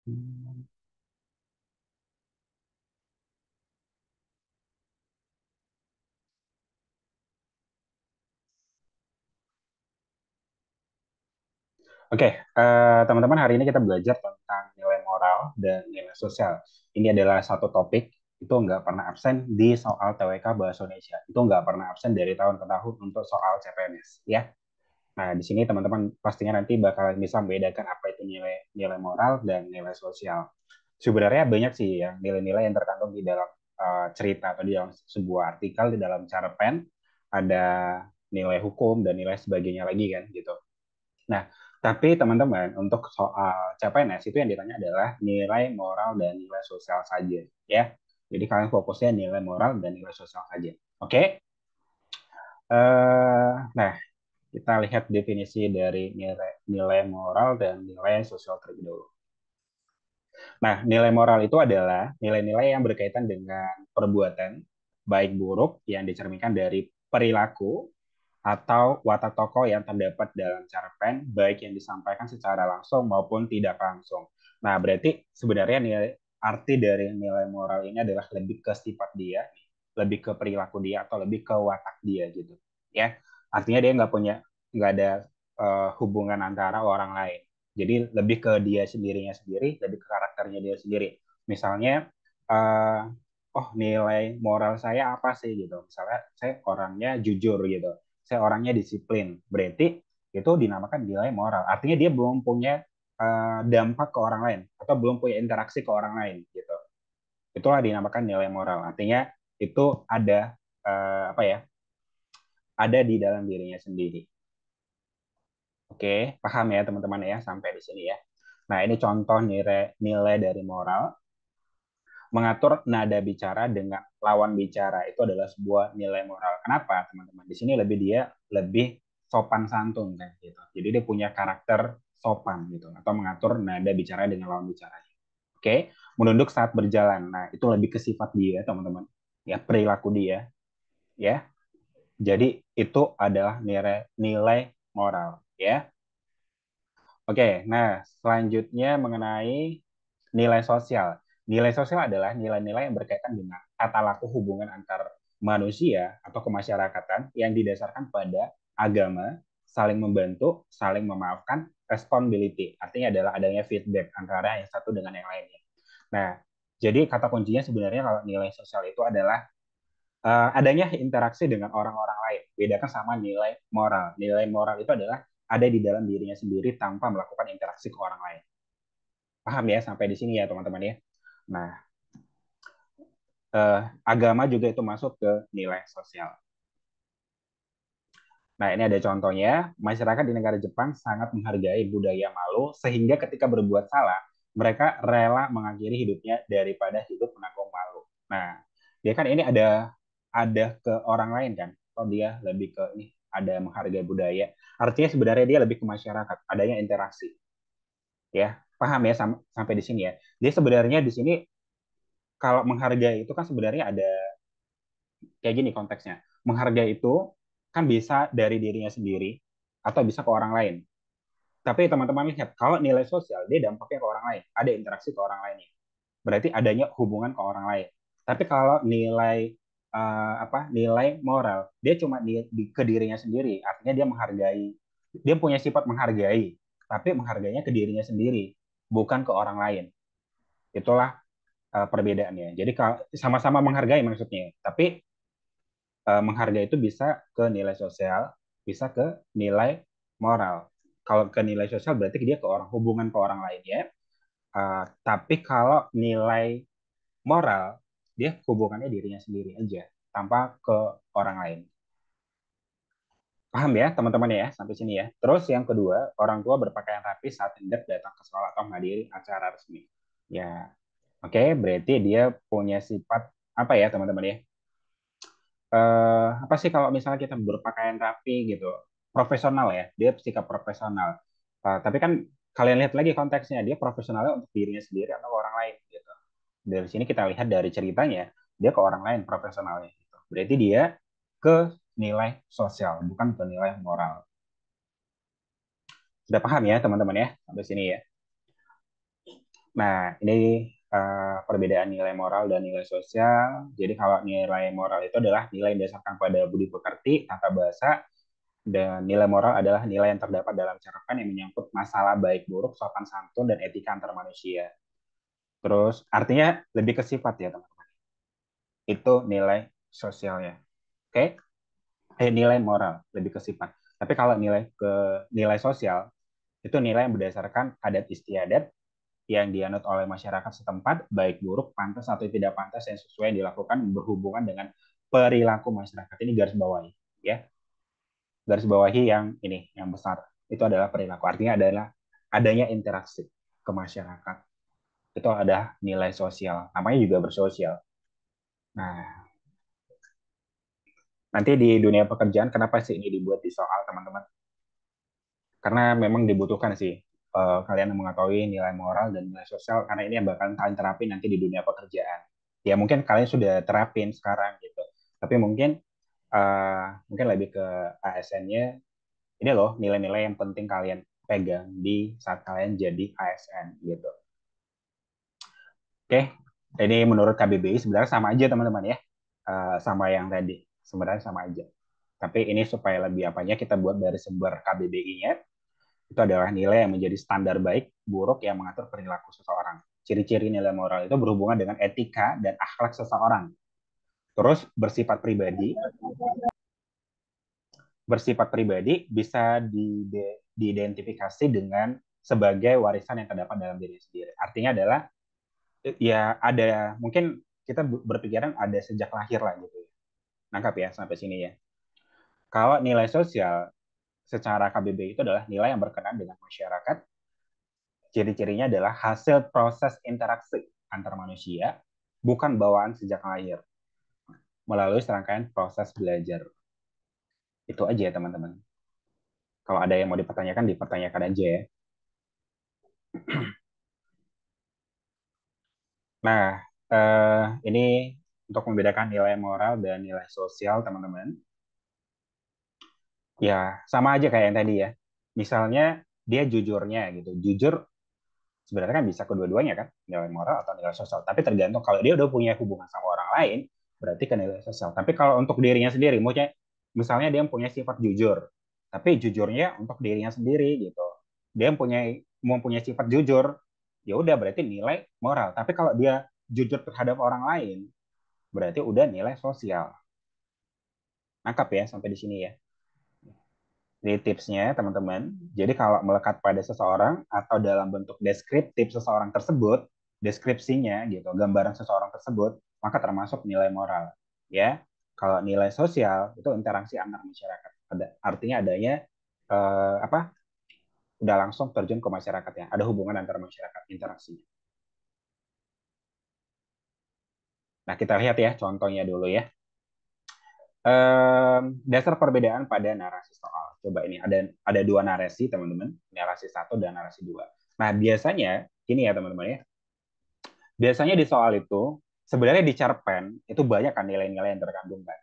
Oke, teman-teman, hari ini kita belajar tentang nilai moral dan nilai sosial. Ini adalah satu topik itu nggak pernah absen di soal TWK Bahasa Indonesia. Itu nggak pernah absen dari tahun ke tahun untuk soal CPNS, ya. Nah, di sini teman-teman pastinya nanti bakal bisa membedakan apa itu nilai nilai moral dan nilai sosial. Sebenarnya banyak sih ya nilai-nilai yang terkandung di dalam cerita atau di dalam sebuah artikel di dalam cerpen. Ada nilai hukum dan nilai sebagainya lagi kan gitu. Nah, tapi teman-teman, untuk soal CPNS itu yang ditanya adalah nilai moral dan nilai sosial saja, ya. Jadi kalian fokusnya nilai moral dan nilai sosial saja. Oke? Nah, kita lihat definisi dari nilai moral dan nilai sosial terlebih dahulu. Nah, nilai moral itu adalah nilai-nilai yang berkaitan dengan perbuatan, baik buruk yang dicerminkan dari perilaku atau watak tokoh yang terdapat dalam cerpen, baik yang disampaikan secara langsung maupun tidak langsung. Nah, berarti sebenarnya arti dari nilai moral ini adalah lebih ke sifat dia, lebih ke perilaku dia, atau lebih ke watak dia gitu. Ya, artinya dia nggak ada hubungan antara orang lain. Jadi lebih ke dia sendirinya sendiri, lebih ke karakternya dia sendiri. Misalnya, uh, oh nilai moral saya apa sih gitu. Misalnya saya orangnya jujur gitu, saya orangnya disiplin. Berarti itu dinamakan nilai moral. Artinya dia belum punya dampak ke orang lain atau belum punya interaksi ke orang lain gitu. Itulah dinamakan nilai moral. Artinya itu ada apa ya? Ada di dalam dirinya sendiri. Oke, paham ya teman-teman ya sampai di sini ya. Nah, ini contoh nilai dari moral. Mengatur nada bicara dengan lawan bicara itu adalah sebuah nilai moral. Kenapa, teman-teman? Di sini dia lebih sopan santun kan gitu. Jadi dia punya karakter sopan gitu atau mengatur nada bicara dengan lawan bicaranya. Oke, menunduk saat berjalan. Nah, itu lebih ke sifat dia, teman-teman. Ya, perilaku dia, ya. Jadi itu adalah nilai moral, ya. Oke, nah selanjutnya mengenai nilai sosial. Nilai sosial adalah nilai-nilai yang berkaitan dengan tata laku hubungan antar manusia atau kemasyarakatan yang didasarkan pada agama, saling membantu, saling memaafkan, responsibility. Artinya adalah adanya feedback antara yang satu dengan yang lainnya. Nah, jadi kata kuncinya sebenarnya kalau nilai sosial itu adalah adanya interaksi dengan orang-orang lain. Bedakan sama nilai moral. Nilai moral itu adalah ada di dalam dirinya sendiri tanpa melakukan interaksi ke orang lain. Paham ya sampai di sini ya teman-teman ya. Nah, agama juga itu masuk ke nilai sosial. Nah, ini ada contohnya. Masyarakat di negara Jepang sangat menghargai budaya malu sehingga ketika berbuat salah, mereka rela mengakhiri hidupnya daripada hidup menanggung malu. Nah, dia kan ini ada ke orang lain kan. Atau dia lebih ke ini ada menghargai budaya. Artinya sebenarnya dia lebih ke masyarakat, adanya interaksi. Ya, paham ya sampai di sini ya. Dia sebenarnya di sini kalau menghargai itu kan sebenarnya ada kayak gini konteksnya. Menghargai itu kan bisa dari dirinya sendiri atau bisa ke orang lain. Tapi teman-teman lihat, kalau nilai sosial, dia dampaknya ke orang lain. Ada interaksi ke orang lainnya. Berarti adanya hubungan ke orang lain. Tapi kalau nilai moral, dia cuma ke dirinya sendiri. Artinya dia menghargai, dia punya sifat menghargai, tapi menghargainya ke dirinya sendiri, bukan ke orang lain. Itulah perbedaannya. Jadi sama-sama menghargai maksudnya, tapi menghargai itu bisa ke nilai sosial, bisa ke nilai moral. Kalau ke nilai sosial berarti dia ke orang hubungan ke orang lain ya. Tapi kalau nilai moral dia hubungannya dirinya sendiri aja tanpa ke orang lain. Paham ya teman-teman ya sampai sini ya. Terus yang kedua, orang tua berpakaian rapi saat hendak datang ke sekolah atau menghadiri acara resmi. Ya, oke, berarti dia punya sifat apa ya teman-teman ya? Apa sih kalau misalnya kita berpakaian rapi gitu, profesional ya, dia sikap profesional. Tapi kan kalian lihat lagi konteksnya, dia profesionalnya untuk dirinya sendiri atau orang lain gitu. Dari sini kita lihat dari ceritanya, dia ke orang lain profesionalnya. Gitu. Berarti dia ke nilai sosial, bukan ke nilai moral. Sudah paham ya teman-teman ya sampai sini ya. Nah, ini perbedaan nilai moral dan nilai sosial. Jadi kalau nilai moral itu adalah nilai yang didasarkan pada budi pekerti, tata bahasa, dan nilai moral adalah nilai yang terdapat dalam cerpen yang menyangkut masalah baik buruk, sopan santun, dan etika antar manusia. Terus artinya lebih ke sifat ya teman-teman. Itu nilai sosialnya. Oke? Nilai moral lebih ke sifat. Tapi kalau nilai sosial itu nilai yang berdasarkan adat istiadat yang dianut oleh masyarakat setempat, baik buruk, pantas atau tidak pantas yang sesuai dilakukan berhubungan dengan perilaku masyarakat. Ini garis bawahi, ya. Garis bawahi yang ini, yang besar. Itu adalah perilaku. Artinya adalah adanya interaksi ke masyarakat. Itu ada nilai sosial. Namanya juga bersosial. Nah, nanti di dunia pekerjaan, kenapa sih ini dibuat di soal, teman-teman? Karena memang dibutuhkan sih kalian mengetahui nilai moral dan nilai sosial karena ini yang bakal kalian terapin nanti di dunia pekerjaan. Ya mungkin kalian sudah terapin sekarang gitu. Tapi mungkin lebih ke ASN-nya ini loh nilai-nilai yang penting kalian pegang di saat kalian jadi ASN gitu. Oke, ini menurut KBBI sebenarnya sama aja teman-teman ya. Sama yang tadi. Sebenarnya sama aja. Tapi ini supaya lebih apanya kita buat dari sumber KBBI-nya itu adalah nilai yang menjadi standar baik buruk yang mengatur perilaku seseorang. Ciri-ciri nilai moral itu berhubungan dengan etika dan akhlak seseorang. Terus bersifat pribadi bisa diidentifikasi dengan sebagai warisan yang terdapat dalam diri sendiri. Artinya adalah ya ada mungkin kita berpikiran ada sejak lahir lah gitu. Nangkap ya sampai sini ya. Kalau nilai sosial secara KBBI itu adalah nilai yang berkenan dengan masyarakat. Ciri-cirinya adalah hasil proses interaksi antar manusia, bukan bawaan sejak lahir, melalui serangkaian proses belajar. Itu aja ya teman-teman. Kalau ada yang mau dipertanyakan, dipertanyakan aja ya. Nah, ini untuk membedakan nilai moral dan nilai sosial, teman-teman. Ya, sama aja kayak yang tadi ya. Misalnya dia jujurnya gitu. Jujur sebenarnya kan bisa kedua-duanya kan, nilai moral atau nilai sosial. Tapi tergantung kalau dia udah punya hubungan sama orang lain, berarti ke nilai sosial. Tapi kalau untuk dirinya sendiri, misalnya dia punya sifat jujur, tapi jujurnya untuk dirinya sendiri gitu. Dia mempunyai sifat jujur, ya udah berarti nilai moral. Tapi kalau dia jujur terhadap orang lain, berarti udah nilai sosial. Nangkap ya sampai di sini ya. Ini tipsnya, teman-teman. Jadi kalau melekat pada seseorang atau dalam bentuk deskriptif seseorang tersebut, deskripsinya gitu, gambaran seseorang tersebut, maka termasuk nilai moral. Ya, kalau nilai sosial itu interaksi antar masyarakat. Artinya adanya apa? Udah langsung terjun ke masyarakatnya. Ada hubungan antar masyarakat, interaksinya. Nah, kita lihat ya contohnya dulu ya. Dasar perbedaan pada narasi soal. Coba ini ada dua narasi teman-teman, narasi satu dan narasi dua. Nah biasanya ini ya teman-teman ya, biasanya di soal itu sebenarnya di cerpen itu banyak kan nilai-nilai yang terkandung kan.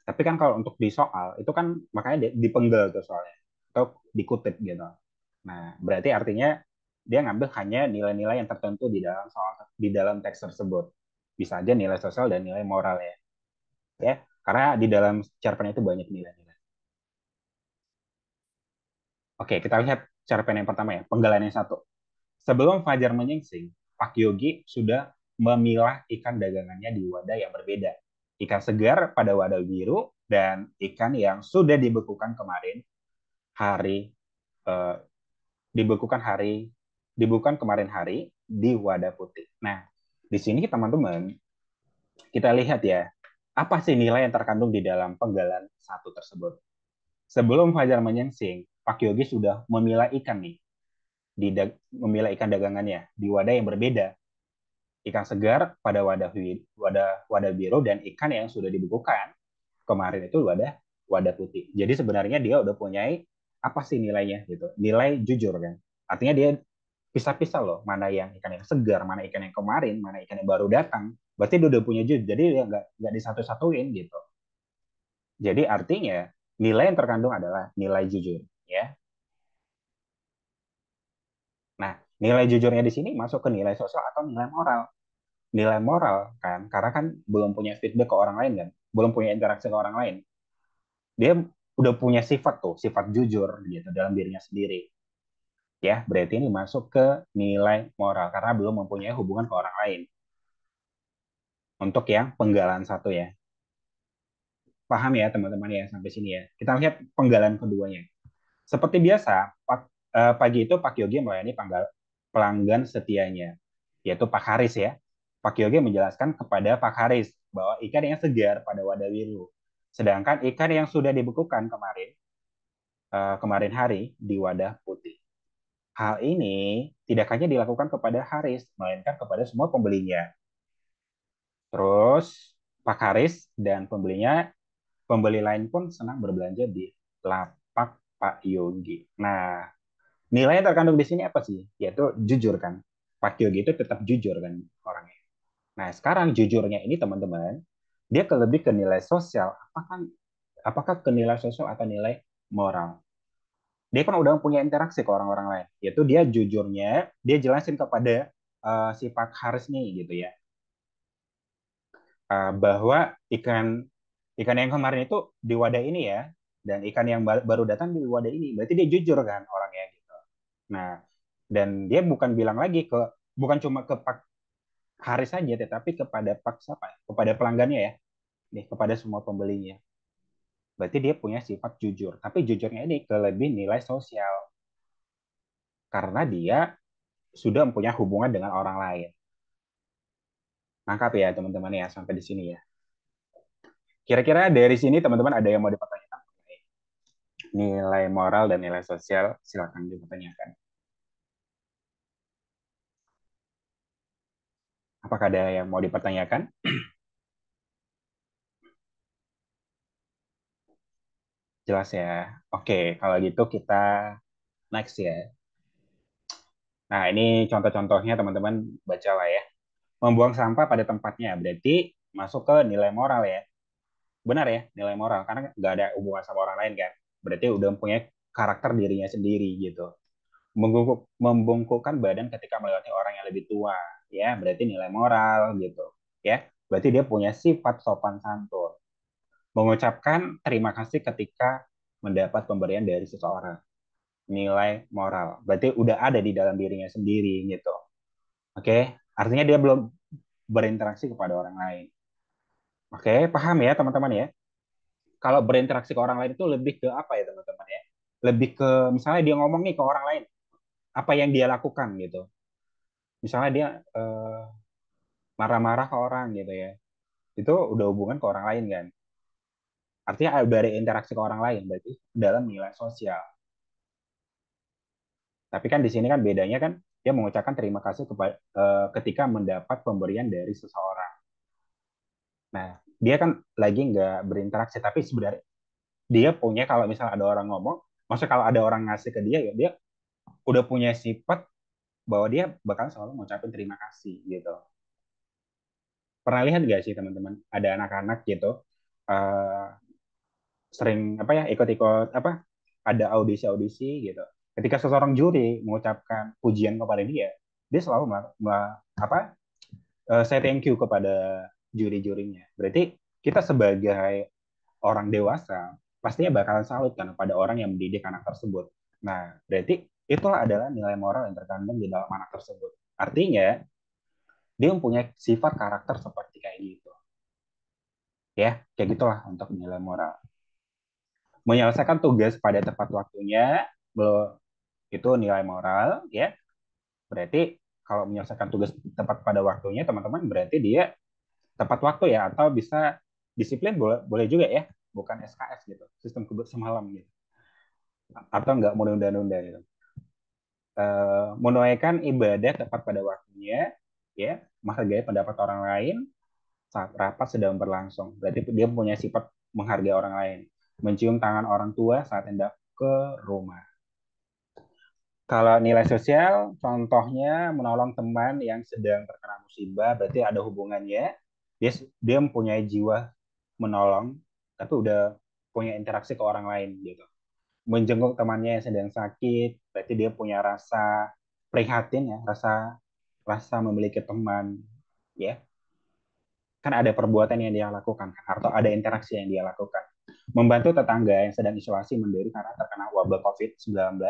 Tapi kan kalau untuk di soal itu kan makanya dipenggal tuh soalnya atau dikutip gitu. Nah berarti artinya dia ngambil hanya nilai-nilai yang tertentu di dalam teks tersebut. Bisa aja nilai sosial dan nilai moral ya karena di dalam cerpen itu banyak nilai-nilai. Oke, kita lihat cerpen yang pertama ya, penggalan yang satu. Sebelum Fajar menyingsing, Pak Yogi sudah memilah ikan dagangannya di wadah yang berbeda. Ikan segar pada wadah biru dan ikan yang sudah hari eh, dibekukan hari dibekukan kemarin hari di wadah putih. Nah, di sini teman-teman kita lihat ya, apa sih nilai yang terkandung di dalam penggalan satu tersebut? Sebelum Fajar menyingsing, Pak Yogi sudah memilah ikan dagangannya di wadah yang berbeda. Ikan segar pada wadah biru dan ikan yang sudah dibekukan kemarin itu wadah putih. Jadi sebenarnya dia udah punya apa sih nilainya gitu. Nilai jujur kan. Artinya dia pisah-pisah loh mana yang ikan yang segar, mana ikan yang kemarin, mana ikan yang baru datang. Berarti dia udah punya jujur. Jadi dia nggak disatu-satuin gitu. Jadi artinya nilai yang terkandung adalah nilai jujur ya. Nah, Nilai jujurnya di sini masuk ke nilai sosial atau nilai moral. Nilai moral kan, karena kan belum punya feedback ke orang lain kan, belum punya interaksi ke orang lain. Dia udah punya sifat tuh, sifat jujur gitu dalam dirinya sendiri. Ya, berarti ini masuk ke nilai moral karena belum mempunyai hubungan ke orang lain. Untuk yang penggalan satu ya. Paham ya teman-teman ya sampai sini ya. Kita lihat penggalan keduanya. Seperti biasa, pagi itu Pak Yogi melayani pelanggan setianya, yaitu Pak Haris ya. Pak Yogi menjelaskan kepada Pak Haris bahwa ikan yang segar pada wadah biru, sedangkan ikan yang sudah dibekukan kemarin hari di wadah putih. Hal ini tidak hanya dilakukan kepada Haris, melainkan kepada semua pembelinya. Terus Pak Haris dan pembeli lain pun senang berbelanja di lapak Pak Yogi. Nah, nilai yang terkandung di sini apa sih? Yaitu jujur kan. Pak Yogi itu tetap jujur kan orangnya. Nah, sekarang jujurnya ini teman-teman, dia lebih ke nilai sosial. Apakah ke nilai sosial atau nilai moral? Dia kan udah punya interaksi ke orang-orang lain. Yaitu dia jujurnya, dia jelasin kepada si Pak Haris nih gitu ya. Bahwa ikan ikan yang kemarin itu di wadah ini ya, dan ikan yang baru datang di wadah ini. Berarti dia jujur kan orangnya gitu. Nah, dan dia bukan bilang lagi bukan cuma ke Pak Haris saja, tetapi kepada Pak siapa? Kepada pelanggannya ya, nih kepada semua pembelinya. Berarti dia punya sifat jujur. Tapi jujurnya ini ke lebih nilai sosial karena dia sudah mempunyai hubungan dengan orang lain. Nangkap ya teman-teman ya sampai di sini ya. Kira-kira dari sini teman-teman ada yang mau dipertanyakan mengenai nilai moral dan nilai sosial? Silakan dipertanyakan. Apakah ada yang mau dipertanyakan? Jelas ya. Oke, kalau gitu kita next ya. Nah, ini contoh-contohnya teman-teman baca lah ya. Membuang sampah pada tempatnya berarti masuk ke nilai moral ya. Benar ya, nilai moral karena nggak ada hubungan sama orang lain kan. Berarti udah punya karakter dirinya sendiri gitu. Membungkukkan badan ketika melewati orang yang lebih tua, ya berarti nilai moral gitu. Ya, berarti dia punya sifat sopan santun. Mengucapkan terima kasih ketika mendapat pemberian dari seseorang. Nilai moral. Berarti udah ada di dalam dirinya sendiri gitu. Oke, artinya dia belum berinteraksi kepada orang lain. Oke, paham ya teman-teman ya? Kalau berinteraksi ke orang lain itu lebih ke apa ya teman-teman ya? Lebih ke misalnya dia ngomong nih ke orang lain, apa yang dia lakukan gitu. Misalnya dia marah-marah ke orang gitu ya. Itu udah hubungan ke orang lain kan. Artinya dari interaksi ke orang lain berarti dalam nilai sosial. Tapi kan di sini kan bedanya kan dia mengucapkan terima kasih ketika mendapat pemberian dari seseorang. Nah, dia kan lagi nggak berinteraksi, tapi sebenarnya dia punya kalau misalnya ada orang ngomong, maksudnya kalau ada orang ngasih ke dia, ya dia udah punya sifat bahwa dia bakal selalu ngucapin terima kasih gitu. Pernah lihat gak sih teman-teman, ada anak-anak gitu uh, sering apa ya ikut-ikut apa ada audisi-audisi gitu. Ketika seseorang juri mengucapkan pujian kepada dia, dia selalu apa say thank you kepada juri-jurinya. Berarti kita sebagai orang dewasa pastinya bakalan salut kan pada orang yang mendidik anak tersebut. Nah, berarti itulah adalah nilai moral yang terkandung di dalam anak tersebut. Artinya, dia mempunyai sifat karakter seperti kayak gitu. Ya, kayak gitulah untuk nilai moral. Menyelesaikan tugas pada tepat waktunya, itu nilai moral, ya. Berarti kalau menyelesaikan tugas tepat pada waktunya, teman-teman, berarti dia tepat waktu ya, atau bisa disiplin boleh, boleh juga ya, bukan SKS gitu, sistem kebut semalam gitu. Atau enggak menunda-nunda gitu. Menunaikan ibadah tepat pada waktunya, ya, menghargai pendapat orang lain saat rapat sedang berlangsung. Berarti dia punya sifat menghargai orang lain. Mencium tangan orang tua saat hendak ke rumah. Kalau nilai sosial, contohnya menolong teman yang sedang terkena musibah, berarti ada hubungannya. Dia mempunyai jiwa menolong, tapi udah punya interaksi ke orang lain gitu. Menjenguk temannya yang sedang sakit, berarti dia punya rasa prihatin ya, rasa rasa memiliki teman, ya kan ada perbuatan yang dia lakukan atau ada interaksi yang dia lakukan. Membantu tetangga yang sedang isolasi mandiri karena terkena wabah COVID-19,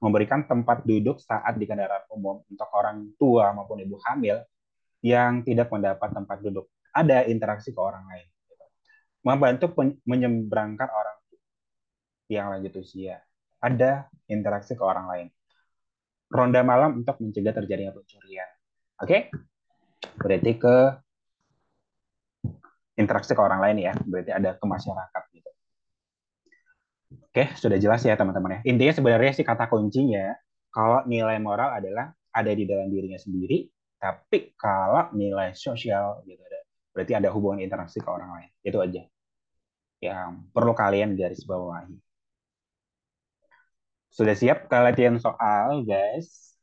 memberikan tempat duduk saat di kendaraan umum untuk orang tua maupun ibu hamil yang tidak mendapat tempat duduk. Ada interaksi ke orang lain. Membantu menyeberangkan orang yang lanjut usia. Ada interaksi ke orang lain. Ronda malam untuk mencegah terjadinya pencurian. Oke? Berarti ke interaksi ke orang lain ya. Berarti ada ke masyarakat gitu. Oke, sudah jelas ya teman-teman ya. Intinya sebenarnya sih kata kuncinya, kalau nilai moral adalah ada di dalam dirinya sendiri, tapi kalau nilai sosial gitu ada, berarti ada hubungan interaksi ke orang lain. Itu aja yang perlu kalian garis bawahi. Sudah siap kalian soal, guys?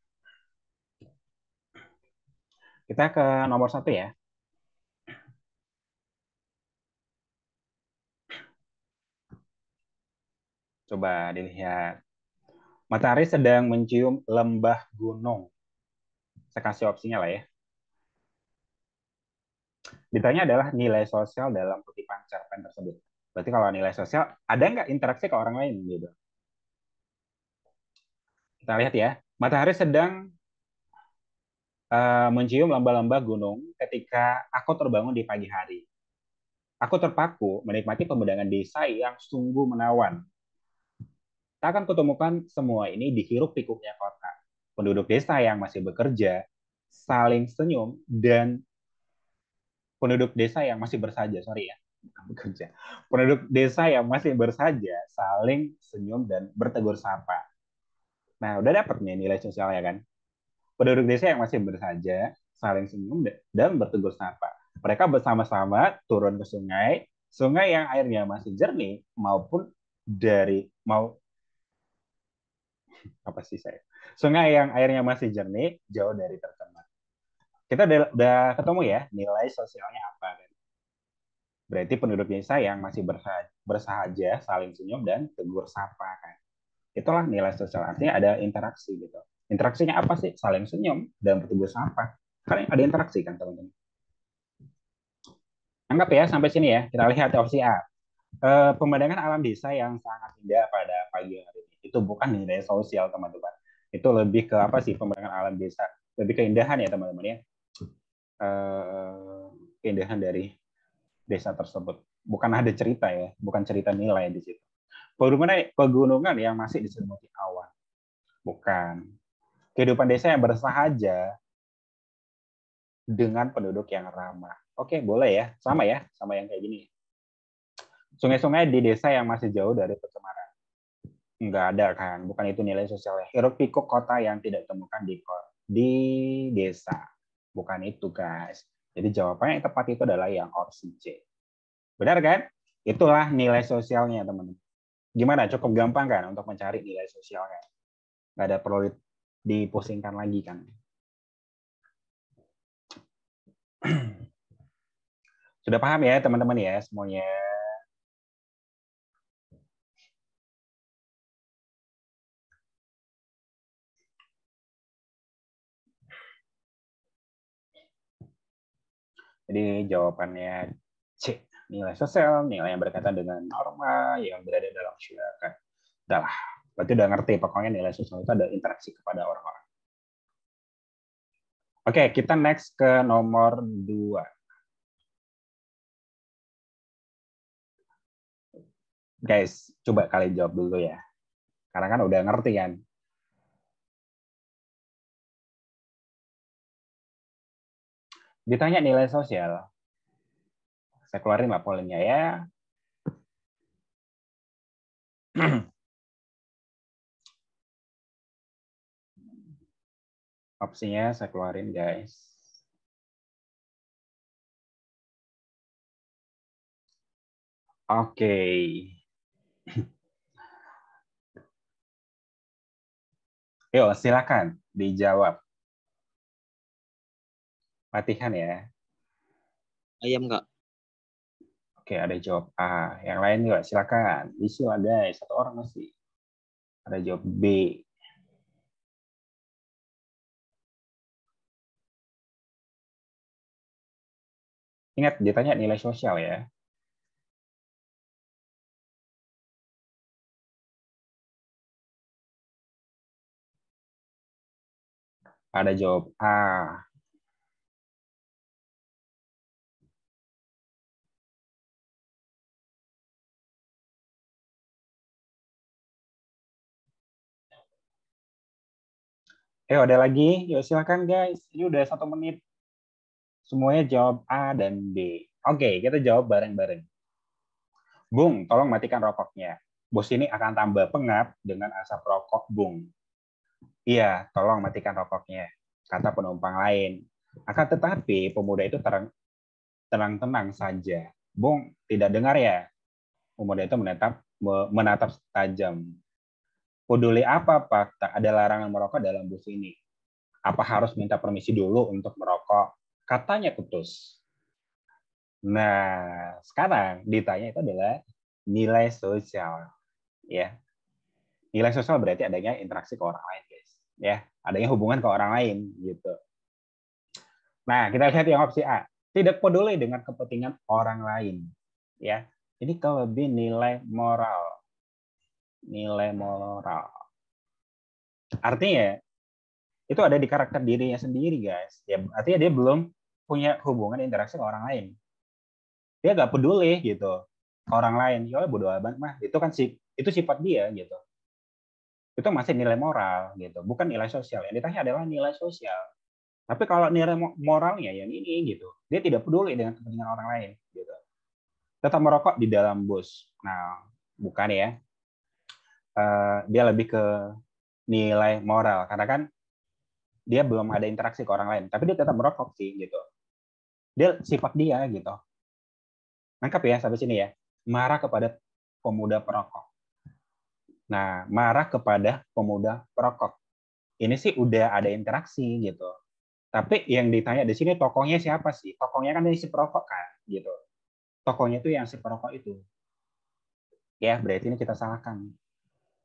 Kita ke nomor 1 ya. Coba dilihat. Matahari sedang mencium lembah gunung. Saya kasih opsinya lah ya. Ditanya adalah nilai sosial dalam kutipan cerpen tersebut. Berarti kalau nilai sosial, ada nggak interaksi ke orang lain gitu? Kita lihat ya. Matahari sedang mencium lembah-lembah gunung ketika aku terbangun di pagi hari. Aku terpaku menikmati pemandangan desa yang sungguh menawan. Tak akan kutemukan semua ini di hiruk pikuknya kota. Penduduk desa yang masih bekerja, saling senyum, dan penduduk desa yang masih bersaja, sorry ya, bukan bekerja. Penduduk desa yang masih bersaja, saling senyum dan bertegur sapa. Nah, udah dapet nih nilai sosialnya kan? Penduduk desa yang masih bersaja, saling senyum dan bertegur sapa. Mereka bersama-sama turun ke sungai, sungai yang airnya masih jernih maupun dari mau apa sih saya? Sungai yang airnya masih jernih, jauh dari tercemar. Kita udah ketemu ya nilai sosialnya apa kan? Berarti penduduk desa yang masih bersahaja, saling senyum dan tegur sapa kan. Itulah nilai sosial, artinya ada interaksi gitu. Interaksinya apa sih? Saling senyum dan bertegur sapa. Kan ada interaksi kan teman-teman. Anggap ya sampai sini ya. Kita lihat opsi A. Pemandangan alam desa yang sangat indah pada pagi hari ini. Itu bukan nilai sosial teman-teman. Itu lebih ke apa sih pemandangan alam desa? Lebih keindahan ya teman-teman ya. Keindahan dari desa tersebut. Bukan ada cerita ya, bukan cerita nilai di situ. Pegunungan yang masih diselimuti awan. Bukan. Kehidupan desa yang bersahaja dengan penduduk yang ramah. Oke, boleh ya, sama yang kayak gini. Sungai-sungai di desa yang masih jauh dari pencemaran. Enggak ada kan, bukan itu nilai sosialnya. Hiruk pikuk kota yang tidak ditemukan di desa. Bukan itu, guys. Jadi jawabannya yang tepat itu adalah yang opsi C. Benar kan? Itulah nilai sosialnya, teman-teman. Gimana? Cukup gampang kan untuk mencari nilai sosialnya? Nggak ada perlu dipusingkan lagi kan? Sudah paham ya teman-teman ya semuanya? Jadi jawabannya C. Nilai sosial, nilai yang berkaitan dengan norma yang berada dalam masyarakat. Udah lah, berarti udah ngerti pokoknya nilai sosial itu ada interaksi kepada orang-orang. Oke, kita next ke nomor 2. Guys, coba kalian jawab dulu ya. Karena kan udah ngerti kan. Ditanya nilai sosial, saya keluarin lah polinnya ya. Opsinya saya keluarin guys. Oke. Yuk, silakan dijawab. Latihan ya. Ayam nggak? Oke, ada jawab A. Yang lain juga silakan. Isi lah guys, satu orang masih. Ada jawab B. Ingat, ditanya nilai sosial ya. Ada jawab A. Ada lagi? Yuk silakan guys. Ini udah 1 menit. Semuanya jawab A dan B. Oke, kita jawab bareng-bareng. Bung, tolong matikan rokoknya. Bos ini akan tambah pengap dengan asap rokok, Bung. Iya, tolong matikan rokoknya, kata penumpang lain. Akan tetapi pemuda itu tenang-tenang saja. Bung, tidak dengar ya? Pemuda itu menatap tajam. Peduli apa, Pak? Tak ada larangan merokok dalam bus ini. Apa harus minta permisi dulu untuk merokok? Katanya ketus. Nah, sekarang ditanya itu adalah nilai sosial. Ya, nilai sosial berarti adanya interaksi ke orang lain, guys. Ya, adanya hubungan ke orang lain, gitu. Nah, kita lihat yang opsi A. Tidak peduli dengan kepentingan orang lain. Ya, ini lebih nilai moral. Nilai moral. Artinya, itu ada di karakter dirinya sendiri, guys. Ya, artinya dia belum punya hubungan interaksi ke orang lain. Dia nggak peduli gitu ke orang lain. Ya bodo amat mah. Itu sifat dia gitu. Itu masih nilai moral gitu, bukan nilai sosial. Yang ditanya adalah nilai sosial. Tapi kalau nilai moralnya yang ini gitu, dia tidak peduli dengan kepentingan orang lain gitu. Tetap merokok di dalam bus. Nah, bukan ya. Dia lebih ke nilai moral karena kan dia belum ada interaksi ke orang lain, tapi dia tetap merokok sih gitu. Dia sifat dia gitu. Nangkap ya sampai sini ya. Marah kepada pemuda perokok. Nah, marah kepada pemuda perokok. Ini sih udah ada interaksi gitu. Tapi yang ditanya di sini tokohnya siapa sih? Tokohnya kan ini si perokok kan, gitu. Tokohnya itu yang si perokok itu. Ya, berarti ini kita salahkan.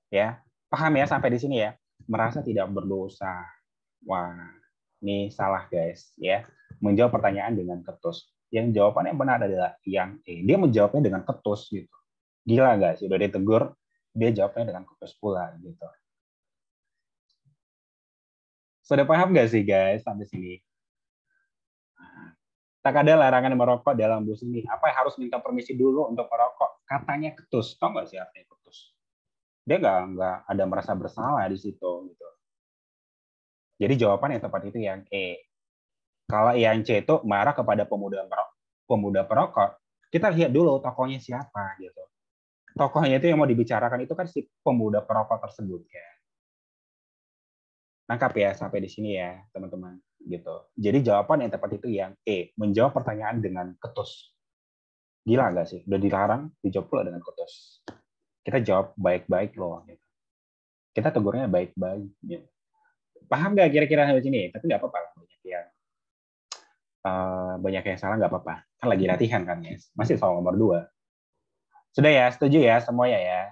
Ya, paham ya sampai di sini ya? Merasa tidak berdosa. Wah, ini salah guys. Ya, menjawab pertanyaan dengan ketus. Yang jawabannya yang benar adalah yang E. Dia menjawabnya dengan ketus gitu. Gila nggak sih? Udah ditegur, dia jawabnya dengan ketus pula gitu. Sudah paham nggak sih guys sampai sini? Tak ada larangan merokok dalam bus ini. Apa yang harus minta permisi dulu untuk merokok? Katanya ketus. Tahu nggak sih artinya ketus? Dia nggak ada merasa bersalah di situ. Gitu. Jadi jawaban yang tepat itu yang E. Kalau yang C itu marah kepada pemuda perokok, kita lihat dulu tokohnya siapa gitu. Tokohnya itu yang mau dibicarakan itu kan si pemuda perokok tersebut ya. Nangkap ya sampai di sini ya teman-teman gitu. Jadi jawaban yang tepat itu yang E, menjawab pertanyaan dengan ketus. Gila nggak sih? Udah dilarang, dijawab pula dengan ketus. Kita jawab baik-baik loh. Gitu. Kita tegurnya baik-baik. Gitu. Paham nggak kira-kira sampai sini? Tapi nggak apa-apa. Banyak yang salah nggak apa-apa. Kan lagi latihan kan, guys. Masih soal nomor 2. Sudah ya, setuju ya semuanya ya.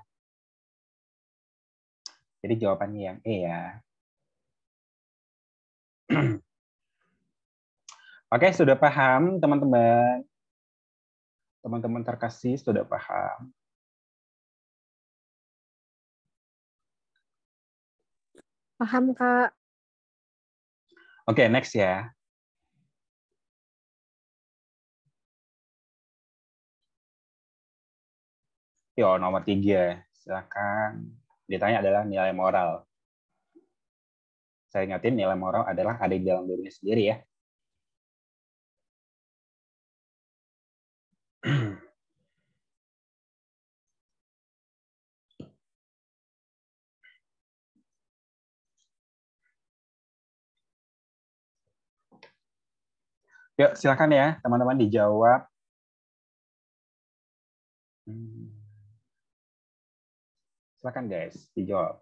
Jadi jawabannya yang E ya. Oke, sudah paham teman-teman. Teman-teman terkasih sudah paham. Paham, Kak. Oke, next ya. Yo, nomor 3. Silakan. Ditanya adalah nilai moral. Saya ingatin nilai moral adalah ada di dalam dirinya sendiri ya. Yuk, silakan ya, teman-teman dijawab. Silakan guys, dijawab.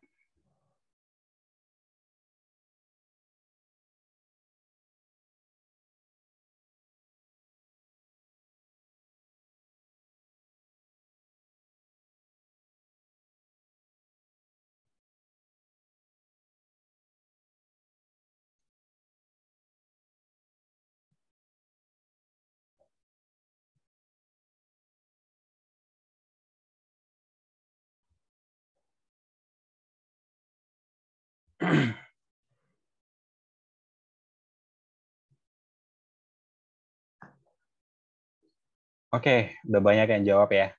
Oke, udah banyak yang jawab ya.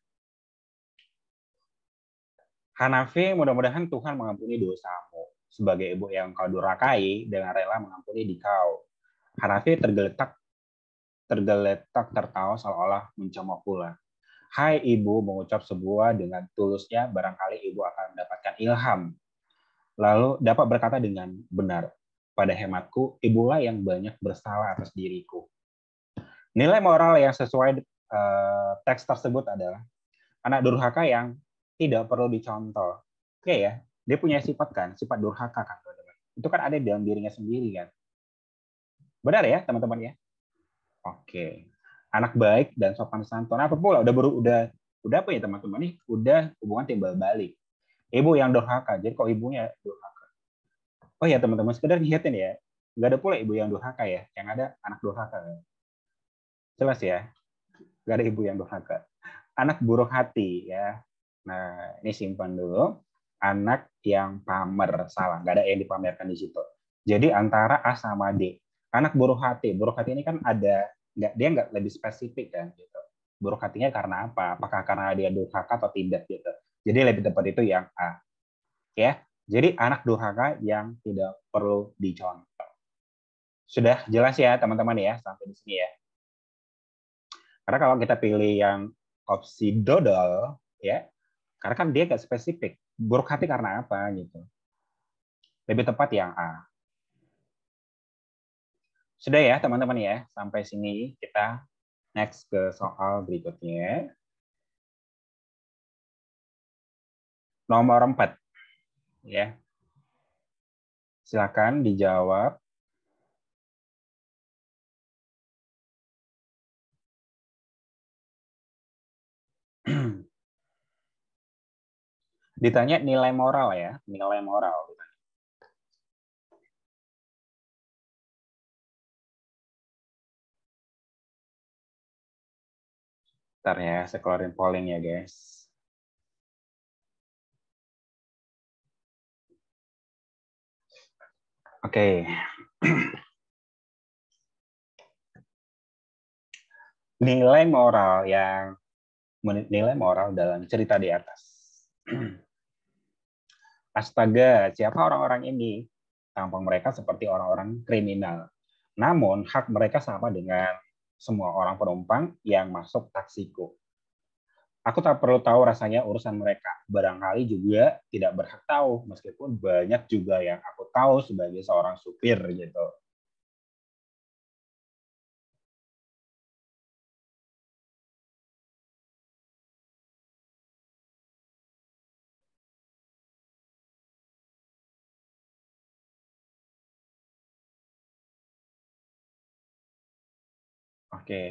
Hanafi, mudah-mudahan Tuhan mengampuni dosamu. Sebagai ibu yang kau durhakai, dengan rela mengampuni di kau. Hanafi tergeletak tertawa seolah mencemooh pula. Hai ibu, mengucap sebuah dengan tulusnya, barangkali ibu akan mendapatkan ilham. Lalu dapat berkata dengan benar, pada hematku, ibulah yang banyak bersalah atas diriku. Nilai moral yang sesuai teks tersebut adalah anak durhaka yang tidak perlu dicontoh. Oke ya, dia punya sifat kan, sifat durhaka kan, teman-teman. Itu kan ada di dalam dirinya sendiri kan. Benar ya, teman-teman ya? Oke. Anak baik dan sopan santun. Apa pula udah apa ya teman-teman nih? Udah hubungan timbal balik. Ibu yang durhaka. Jadi kok ibunya durhaka. Oh ya teman-teman, sekedar lihatin ya. Nggak ada pula ibu yang durhaka ya. Yang ada anak durhaka. Jelas ya. Nggak ada ibu yang durhaka. Anak buruk hati ya. Nah, ini simpan dulu. Anak yang pamer, salah. Nggak ada yang dipamerkan di situ. Jadi antara A sama D. Anak buruk hati. Buruk hati ini kan ada, dia nggak lebih spesifik kan. Gitu. Buruk hatinya karena apa? Apakah karena dia durhaka atau tidak gitu. Jadi lebih tepat itu yang A. Ya. Jadi anak durhaka yang tidak perlu dicontoh. Sudah jelas ya teman-teman ya sampai di sini ya. Karena kalau kita pilih yang opsi dodol, ya, karena kan dia nggak spesifik. Buruk hati karena apa gitu. Lebih tepat yang A. Sudah ya teman-teman ya, sampai sini kita next ke soal berikutnya. Nomor 4. Ya. Silakan dijawab. Ditanya nilai moral ya, nilai moral. Bentar ya, saya keluarin polling ya guys. Oke. Nilai moral dalam cerita di atas. Astaga, siapa orang-orang ini? Tampang mereka seperti orang-orang kriminal. Namun, hak mereka sama dengan semua orang penumpang yang masuk taksiku. Aku tak perlu tahu rasanya urusan mereka. Barangkali juga tidak berhak tahu, meskipun banyak juga yang aku tahu sebagai seorang supir gitu. Oke.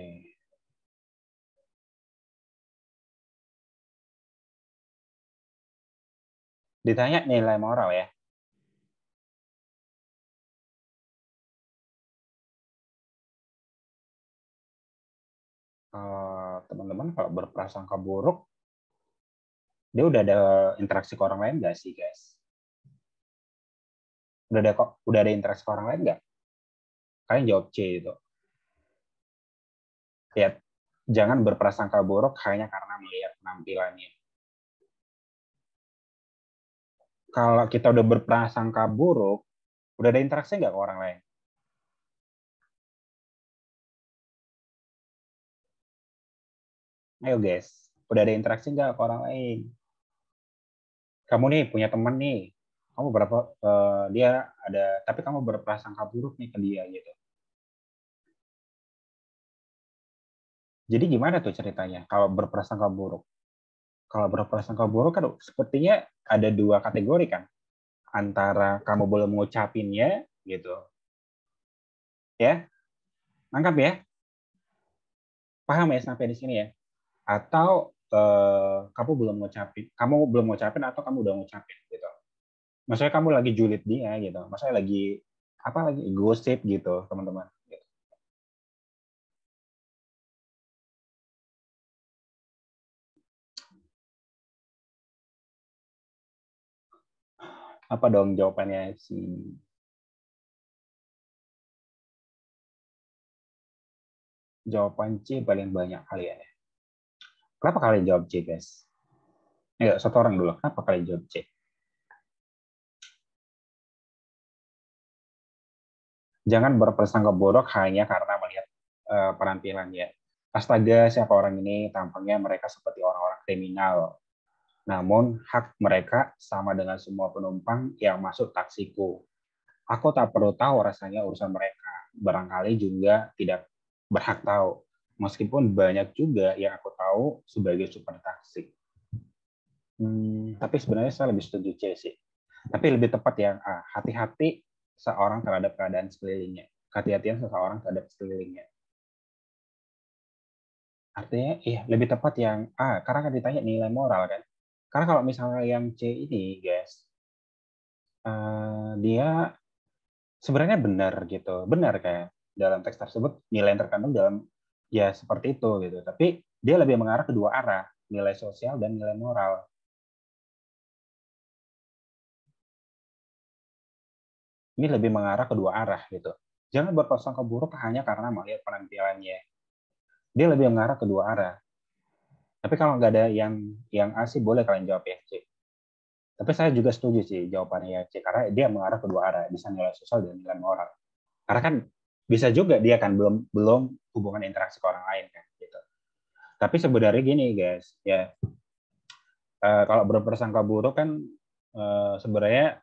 Ditanya nilai moral ya. Teman-teman kalau berprasangka buruk, dia udah ada interaksi ke orang lain nggak sih guys? Udah ada interaksi ke orang lain nggak? Kalian jawab C itu. Lihat, jangan berprasangka buruk hanya karena melihat penampilannya. Kalau kita udah berprasangka buruk, udah ada interaksi nggak ke orang lain? Ayo guys, udah ada interaksi nggak ke orang lain? Kamu nih punya teman nih, kamu dia ada, tapi kamu berprasangka buruk nih ke dia gitu. Jadi gimana tuh ceritanya kalau berprasangka buruk? Kalau berprasangka buruk kan sepertinya ada dua kategori kan, antara kamu belum ngucapinnya gitu, ya, nangkap ya, paham ya sampai di sini ya? Atau kamu belum ngucapin atau kamu udah ngucapin gitu. Maksudnya kamu lagi julid dia gitu, maksudnya lagi apa lagi gosip gitu teman-teman. Apa dong jawabannya si jawaban C paling banyak kalian ya? Kenapa kalian jawab C, guys? Ayo, satu orang dulu. Kenapa kalian jawab C? Jangan berprasangka buruk hanya karena melihat penampilannya. Astaga, siapa orang ini? Tampaknya mereka seperti orang-orang kriminal. Namun, hak mereka sama dengan semua penumpang yang masuk taksiku. Aku tak perlu tahu rasanya urusan mereka. Barangkali juga tidak berhak tahu. Meskipun banyak juga yang aku tahu sebagai supir taksi. Tapi sebenarnya saya lebih setuju C sih. Tapi lebih tepat yang A. Hati-hati seorang terhadap keadaan sekelilingnya. Kehati-hatian seseorang terhadap sekelilingnya. Artinya, iya, lebih tepat yang A. Karena kan ditanya nilai moral kan. Karena kalau misalnya yang C ini, guys, dia sebenarnya benar gitu. Benar kayak dalam teks tersebut nilai yang terkandung dalam ya seperti itu gitu. Tapi dia lebih mengarah ke dua arah, nilai sosial dan nilai moral. Ini lebih mengarah ke dua arah gitu. Jangan berprasangka buruk hanya karena melihat penampilannya. Dia lebih mengarah ke dua arah. Tapi kalau nggak ada yang A sih boleh kalian jawab ya C. Tapi saya juga setuju sih jawabannya ya C karena dia mengarah ke dua arah, bisa nilai sosial dan nilai moral. Karena kan bisa juga dia kan belum belum hubungan interaksi ke orang lain kan gitu. Tapi sebenarnya gini guys, ya kalau berprasangka buruk kan sebenarnya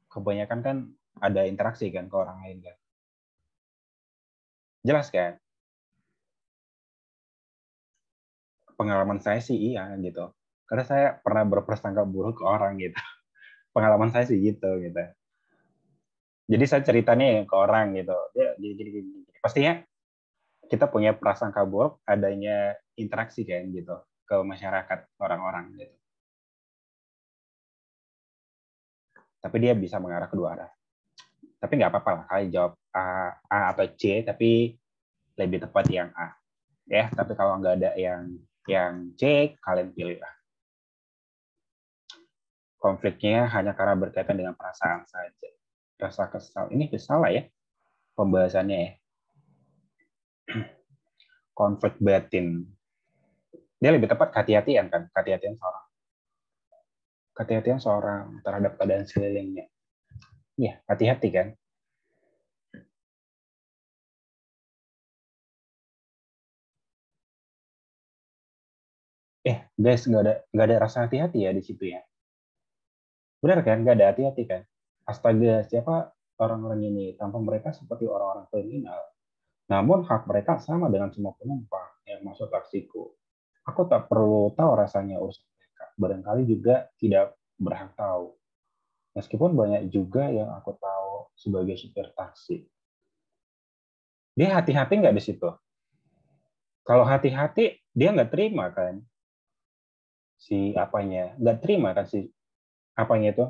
kebanyakan kan ada interaksi kan ke orang lain kan. Jelas kan? Pengalaman saya sih iya gitu. Karena saya pernah berprasangka buruk ke orang gitu. Pengalaman saya sih gitu gitu. Jadi saya ceritanya ke orang gitu. Ya, gini. Pastinya kita punya prasangka buruk adanya interaksi kan gitu ke masyarakat orang-orang gitu. Tapi dia bisa mengarah kedua arah. Tapi nggak apa-apa lah kalian jawab A atau C, tapi lebih tepat yang A. Ya, tapi kalau nggak ada yang C, kalian pilih lah. Konfliknya hanya karena berkaitan dengan perasaan saja. Rasa kesal. Ini kesal lah ya pembahasannya ya. Konflik batin. Dia lebih tepat kehati-hatian kan, kehati-hatian seorang terhadap keadaan sekelilingnya. Iya, hati-hati kan. Guys, nggak ada rasa hati-hati ya di situ ya. Benar kan, nggak ada hati-hati kan. Astaga, siapa orang-orang ini? Tampang mereka seperti orang-orang kriminal. Namun hak mereka sama dengan semua penumpang yang masuk taksiku. Aku tak perlu tahu rasanya urusan mereka. Barangkali juga tidak berhak tahu. Meskipun banyak juga yang aku tahu sebagai supir taksi. Dia hati-hati nggak di situ? Kalau hati-hati, dia nggak terima kan si apanya. Nggak terima kan si apanya itu.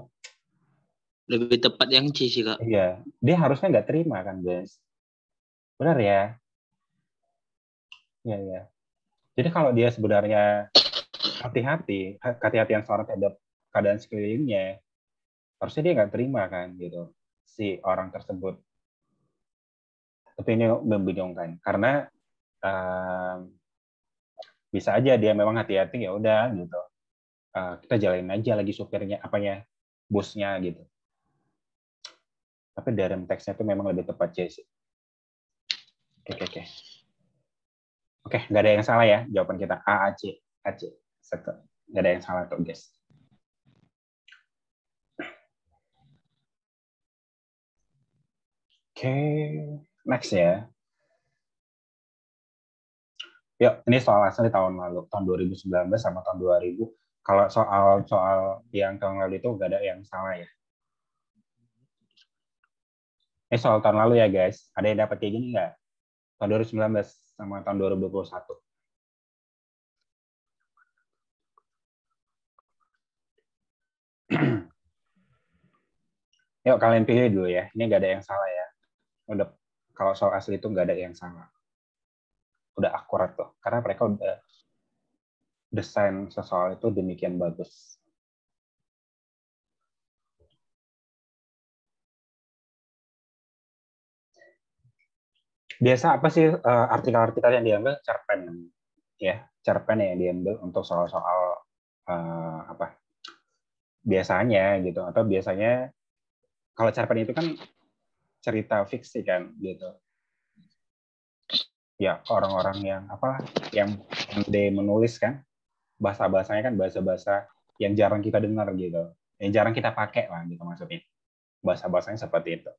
Lebih tepat yang C sih, Kak. Iya, dia harusnya nggak terima kan, guys. Benar ya? Iya, iya. Jadi kalau dia sebenarnya kehati-hatian seorang terhadap keadaan sekelilingnya, harusnya dia nggak terima kan, gitu, si orang tersebut. Tapi ini membingungkan, karena bisa aja dia memang hati-hati, ya udah, gitu. Kita jalanin aja lagi supirnya, apanya, bosnya, gitu. Tapi dalam teksnya itu memang lebih tepat C sih. Oke. Oke, nggak ada yang salah ya jawaban kita A, A, C, A, C. Satu. Nggak ada yang salah tuh, guys. Oke, next ya. Yuk, ini soal asli tahun lalu, tahun 2019 sama tahun 2000. Kalau soal yang tahun lalu itu nggak ada yang salah ya. Ini soal tahun lalu ya, guys. Ada yang dapat kayak gini nggak? Tahun 2019 sama tahun 2021. Yuk, kalian pilih dulu ya. Ini nggak ada yang salah ya. Udah, kalau soal asli itu nggak ada yang salah. Udah akurat tuh. Karena mereka udah desain sesoal itu demikian bagus. Biasa apa sih artikel-artikel yang diambil? Cerpen, ya, cerpen yang diambil untuk soal-soal apa? Biasanya gitu, atau biasanya kalau cerpen itu kan cerita fiksi kan gitu. Ya orang-orang yang apa? Yang pandai menulis kan, bahasa-bahasanya kan bahasa-bahasa yang jarang kita dengar gitu, yang jarang kita pakai lah gitu maksudnya. Bahasa-bahasanya seperti itu.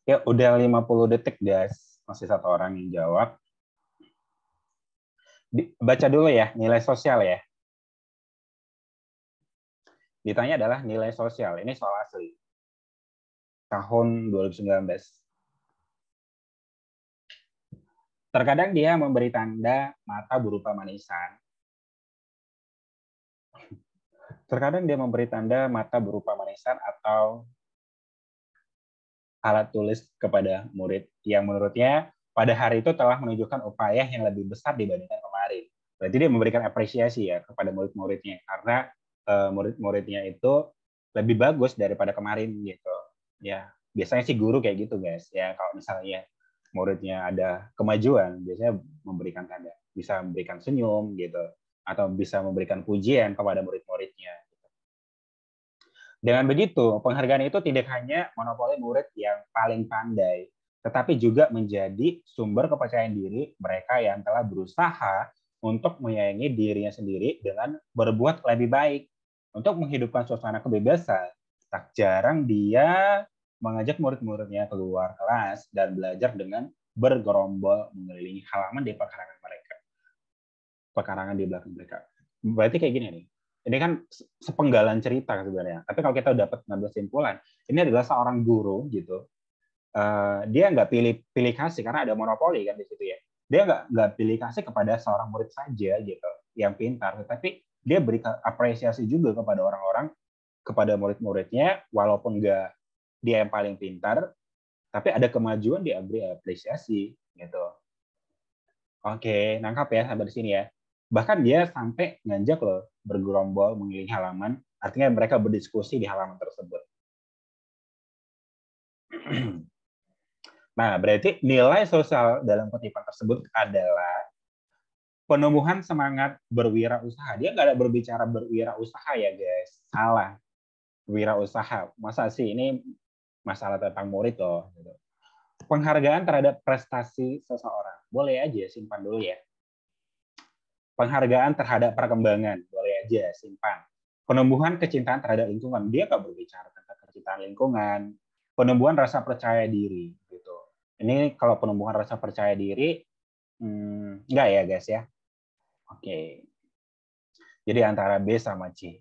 Ya udah 50 detik guys, masih satu orang yang jawab. Baca dulu ya nilai sosial ya. Ditanya adalah nilai sosial. Ini soal asli. Tahun 2019. Terkadang dia memberi tanda mata berupa manisan. Terkadang dia memberi tanda mata berupa manisan atau alat tulis kepada murid yang menurutnya pada hari itu telah menunjukkan upaya yang lebih besar dibandingkan kemarin. Berarti dia memberikan apresiasi ya kepada murid-muridnya karena murid-muridnya itu lebih bagus daripada kemarin gitu. Ya, biasanya sih guru kayak gitu guys. Ya, kalau misalnya muridnya ada kemajuan, biasanya memberikan tanda, bisa memberikan senyum gitu atau bisa memberikan pujian kepada murid-muridnya. Dengan begitu, penghargaan itu tidak hanya monopoli murid yang paling pandai, tetapi juga menjadi sumber kepercayaan diri mereka yang telah berusaha untuk menyayangi dirinya sendiri dengan berbuat lebih baik. Untuk menghidupkan suasana kebebasan, tak jarang dia mengajak murid-muridnya keluar kelas dan belajar dengan bergerombol mengelilingi halaman di pekarangan mereka. Pekarangan di belakang mereka. Berarti kayak gini nih. Ini kan sepenggalan cerita sebenarnya. Tapi kalau kita dapat ngambil kesimpulan, ini adalah seorang guru gitu. Dia nggak pilih kasih karena ada monopoli kan di situ ya. Dia nggak pilih kasih kepada seorang murid saja gitu yang pintar, tetapi dia berikan apresiasi juga kepada orang-orang, kepada murid-muridnya, walaupun nggak dia yang paling pintar, tapi ada kemajuan dia beri apresiasi gitu. Oke, nangkap ya sampai di sini ya. Bahkan dia sampai ngajak loh bergerombol mengelilingi halaman, artinya mereka berdiskusi di halaman tersebut. Nah, berarti nilai sosial dalam kutipan tersebut adalah penumbuhan semangat berwirausaha. Dia nggak ada berbicara berwirausaha ya guys, salah. Wirausaha, masa sih ini masalah tentang murid loh. Penghargaan terhadap prestasi seseorang, boleh aja simpan dulu ya. Penghargaan terhadap perkembangan, boleh aja simpan. Penumbuhan kecintaan terhadap lingkungan, dia nggak berbicara tentang kecintaan lingkungan. Penumbuhan rasa percaya diri, gitu. Ini kalau penumbuhan rasa percaya diri, nggak ya guys ya. Oke. Jadi antara B sama C.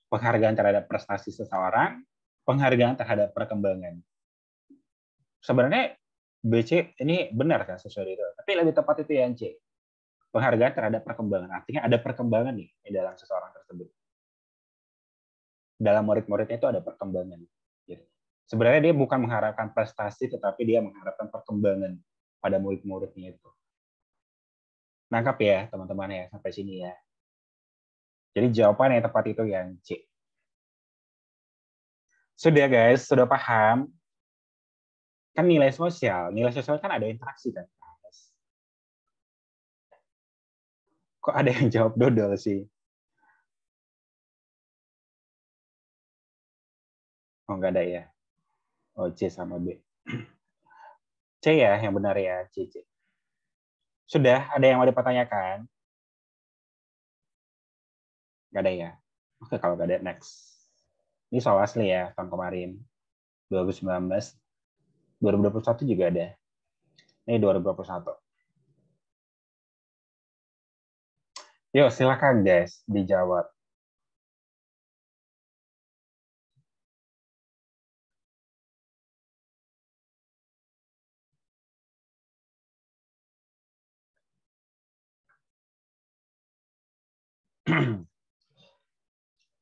Penghargaan terhadap prestasi seseorang, penghargaan terhadap perkembangan. Sebenarnya BC ini benar kan sesuai itu, tapi lebih tepat itu yang C. Penghargaan terhadap perkembangan. Artinya ada perkembangan nih di dalam seseorang tersebut. Dalam murid-muridnya itu ada perkembangan. Gitu. Sebenarnya dia bukan mengharapkan prestasi, tetapi dia mengharapkan perkembangan pada murid-muridnya itu. Nangkap ya teman-teman ya sampai sini ya. Jadi jawaban yang tepat itu yang C. Sudah guys, sudah paham? Kan nilai sosial kan ada interaksi kan. Kok ada yang jawab dodol sih? Oh, nggak ada ya. Oh, C sama B. C ya, yang benar ya, C. Sudah, ada yang mau dipertanyakan? Nggak ada ya? Oke, kalau nggak ada, next. Ini soal asli ya, tahun kemarin. 2019. 2021 juga ada. Ini 2021. Yuk, silakan guys, dijawab.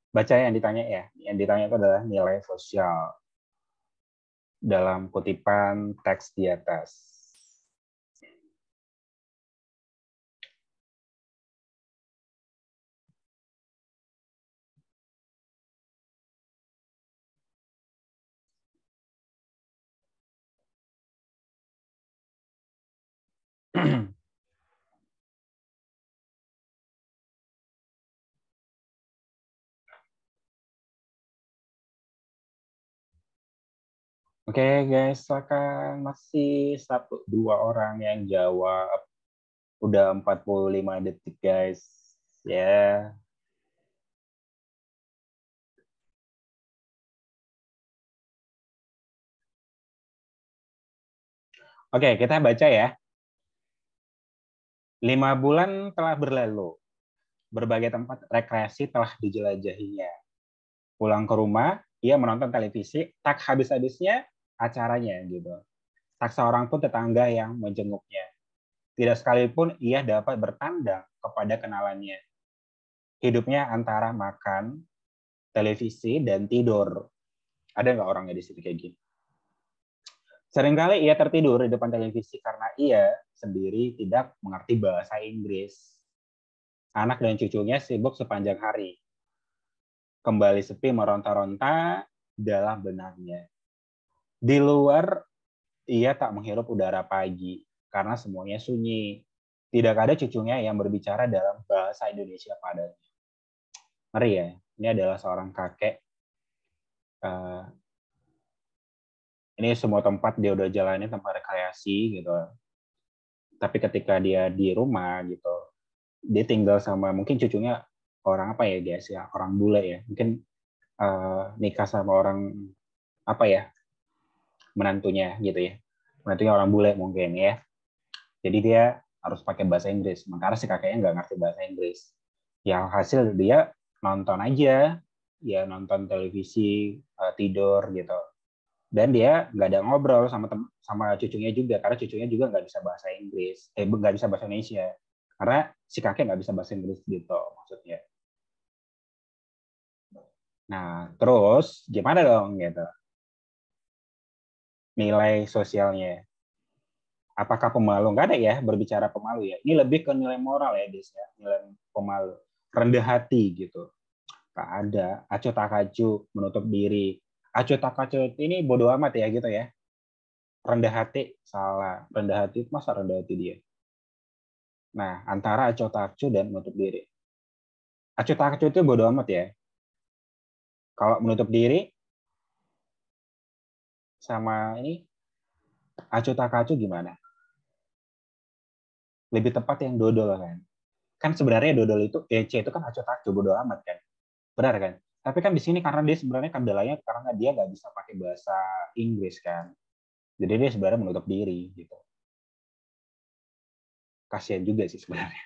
Baca yang ditanya ya. Yang ditanya itu adalah nilai sosial dalam kutipan teks di atas. Oke guys, silakan masih 1-2 orang yang jawab. Udah 45 detik guys. Ya. Oke, kita baca ya. 5 bulan telah berlalu. Berbagai tempat rekreasi telah dijelajahinya. Pulang ke rumah, ia menonton televisi, tak habis-habisnya acaranya gitu. Tak seorang pun tetangga yang menjenguknya. Tidak sekalipun ia dapat bertandang kepada kenalannya. Hidupnya antara makan, televisi, dan tidur. Ada nggak orangnya di situ kayak gini? Seringkali ia tertidur di depan televisi karena ia sendiri tidak mengerti bahasa Inggris. Anak dan cucunya sibuk sepanjang hari. Kembali sepi meronta-ronta dalam benaknya. Di luar, ia tak menghirup udara pagi karena semuanya sunyi. Tidak ada cucunya yang berbicara dalam bahasa Indonesia padanya. Ngeri ya, ini adalah seorang kakek. Ini semua tempat dia udah jalanin tempat rekreasi gitu. Tapi ketika dia di rumah gitu, dia tinggal sama mungkin cucunya orang apa ya guys ya, orang bule ya. Mungkin nikah sama orang apa ya, menantunya gitu ya. Menantunya orang bule mungkin ya. Jadi dia harus pakai bahasa Inggris. Sementara si kakeknya nggak ngerti bahasa Inggris. Ya hasil dia nonton aja, ya nonton televisi, tidur gitu. Dan dia nggak ada ngobrol sama cucunya juga, karena cucunya juga nggak bisa bahasa Inggris, nggak bisa bahasa Indonesia. Karena si kakek nggak bisa bahasa Inggris gitu maksudnya. Nah, terus gimana dong gitu? Nilai sosialnya. Apakah pemalu? Nggak ada ya berbicara pemalu ya. Ini lebih ke nilai moral ya, guys ya. Nilai pemalu. Rendah hati gitu. Nggak ada. Acuh tak acuh, menutup diri. Acuh tak acuh ini bodoh amat ya gitu ya. Rendah hati, salah. Rendah hati, masa rendah hati dia? Nah, antara acuh tak acuh dan menutup diri. Acuh tak acuh itu bodoh amat ya. Kalau menutup diri, sama ini, acuh tak acuh gimana? Lebih tepat yang dodol kan? Kan sebenarnya dodol itu EC itu kan acuh takju bodo amat kan, benar kan? Tapi kan di sini karena dia sebenarnya kendalanya karena dia nggak bisa pakai bahasa Inggris kan, jadi dia sebenarnya menutup diri gitu. Kasian juga sih sebenarnya.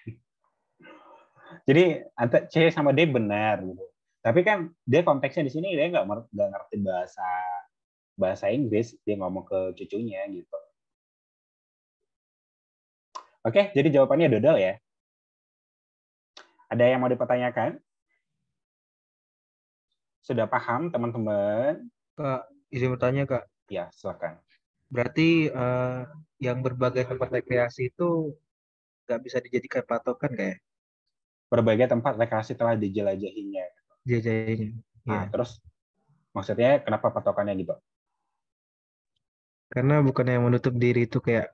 Jadi antara C sama D benar gitu, tapi kan dia konteksnya di sini dia nggak ngerti bahasa bahasa Inggris, dia ngomong ke cucunya gitu. Oke, jadi jawabannya dodol ya. Ada yang mau dipertanyakan? Sudah paham teman-teman? Kak, izin bertanya Kak. Ya, silakan. Berarti yang berbagai tempat rekreasi itu nggak bisa dijadikan patokan kayak Berbagai tempat rekreasi telah dijelajahinya. jajanin. Nah, Ya, terus maksudnya kenapa patokannya gitu? karena bukan yang menutup diri itu kayak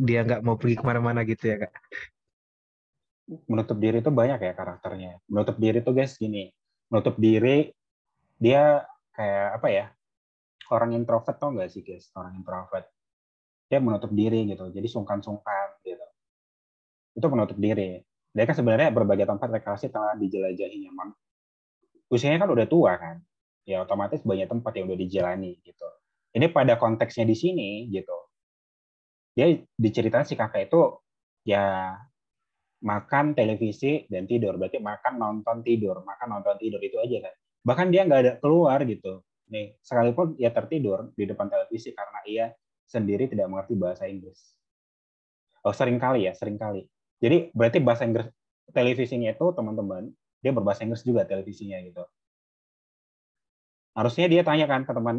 dia nggak mau pergi kemana-mana gitu ya Kak. Menutup diri itu banyak ya karakternya. Menutup diri itu guys gini. Menutup diri dia kayak apa ya? Orang introvert tau nggak sih guys? Orang introvert. Dia menutup diri gitu. Jadi sungkan-sungkan gitu. Itu menutup diri. Dia kan sebenarnya berbagai tempat rekreasi telah dijelajahinya. Usianya kan udah tua kan. Ya otomatis banyak tempat yang udah dijalani gitu. Ini pada konteksnya di sini gitu. Dia diceritakan si kakak itu ya makan televisi dan tidur, berarti makan nonton tidur itu aja kan, bahkan dia nggak ada keluar gitu nih, sekalipun ia tertidur di depan televisi karena ia sendiri tidak mengerti bahasa Inggris. Oh sering kali jadi berarti bahasa Inggris televisinya itu teman-teman, dia berbahasa Inggris juga televisinya gitu. Harusnya dia tanyakan ke teman,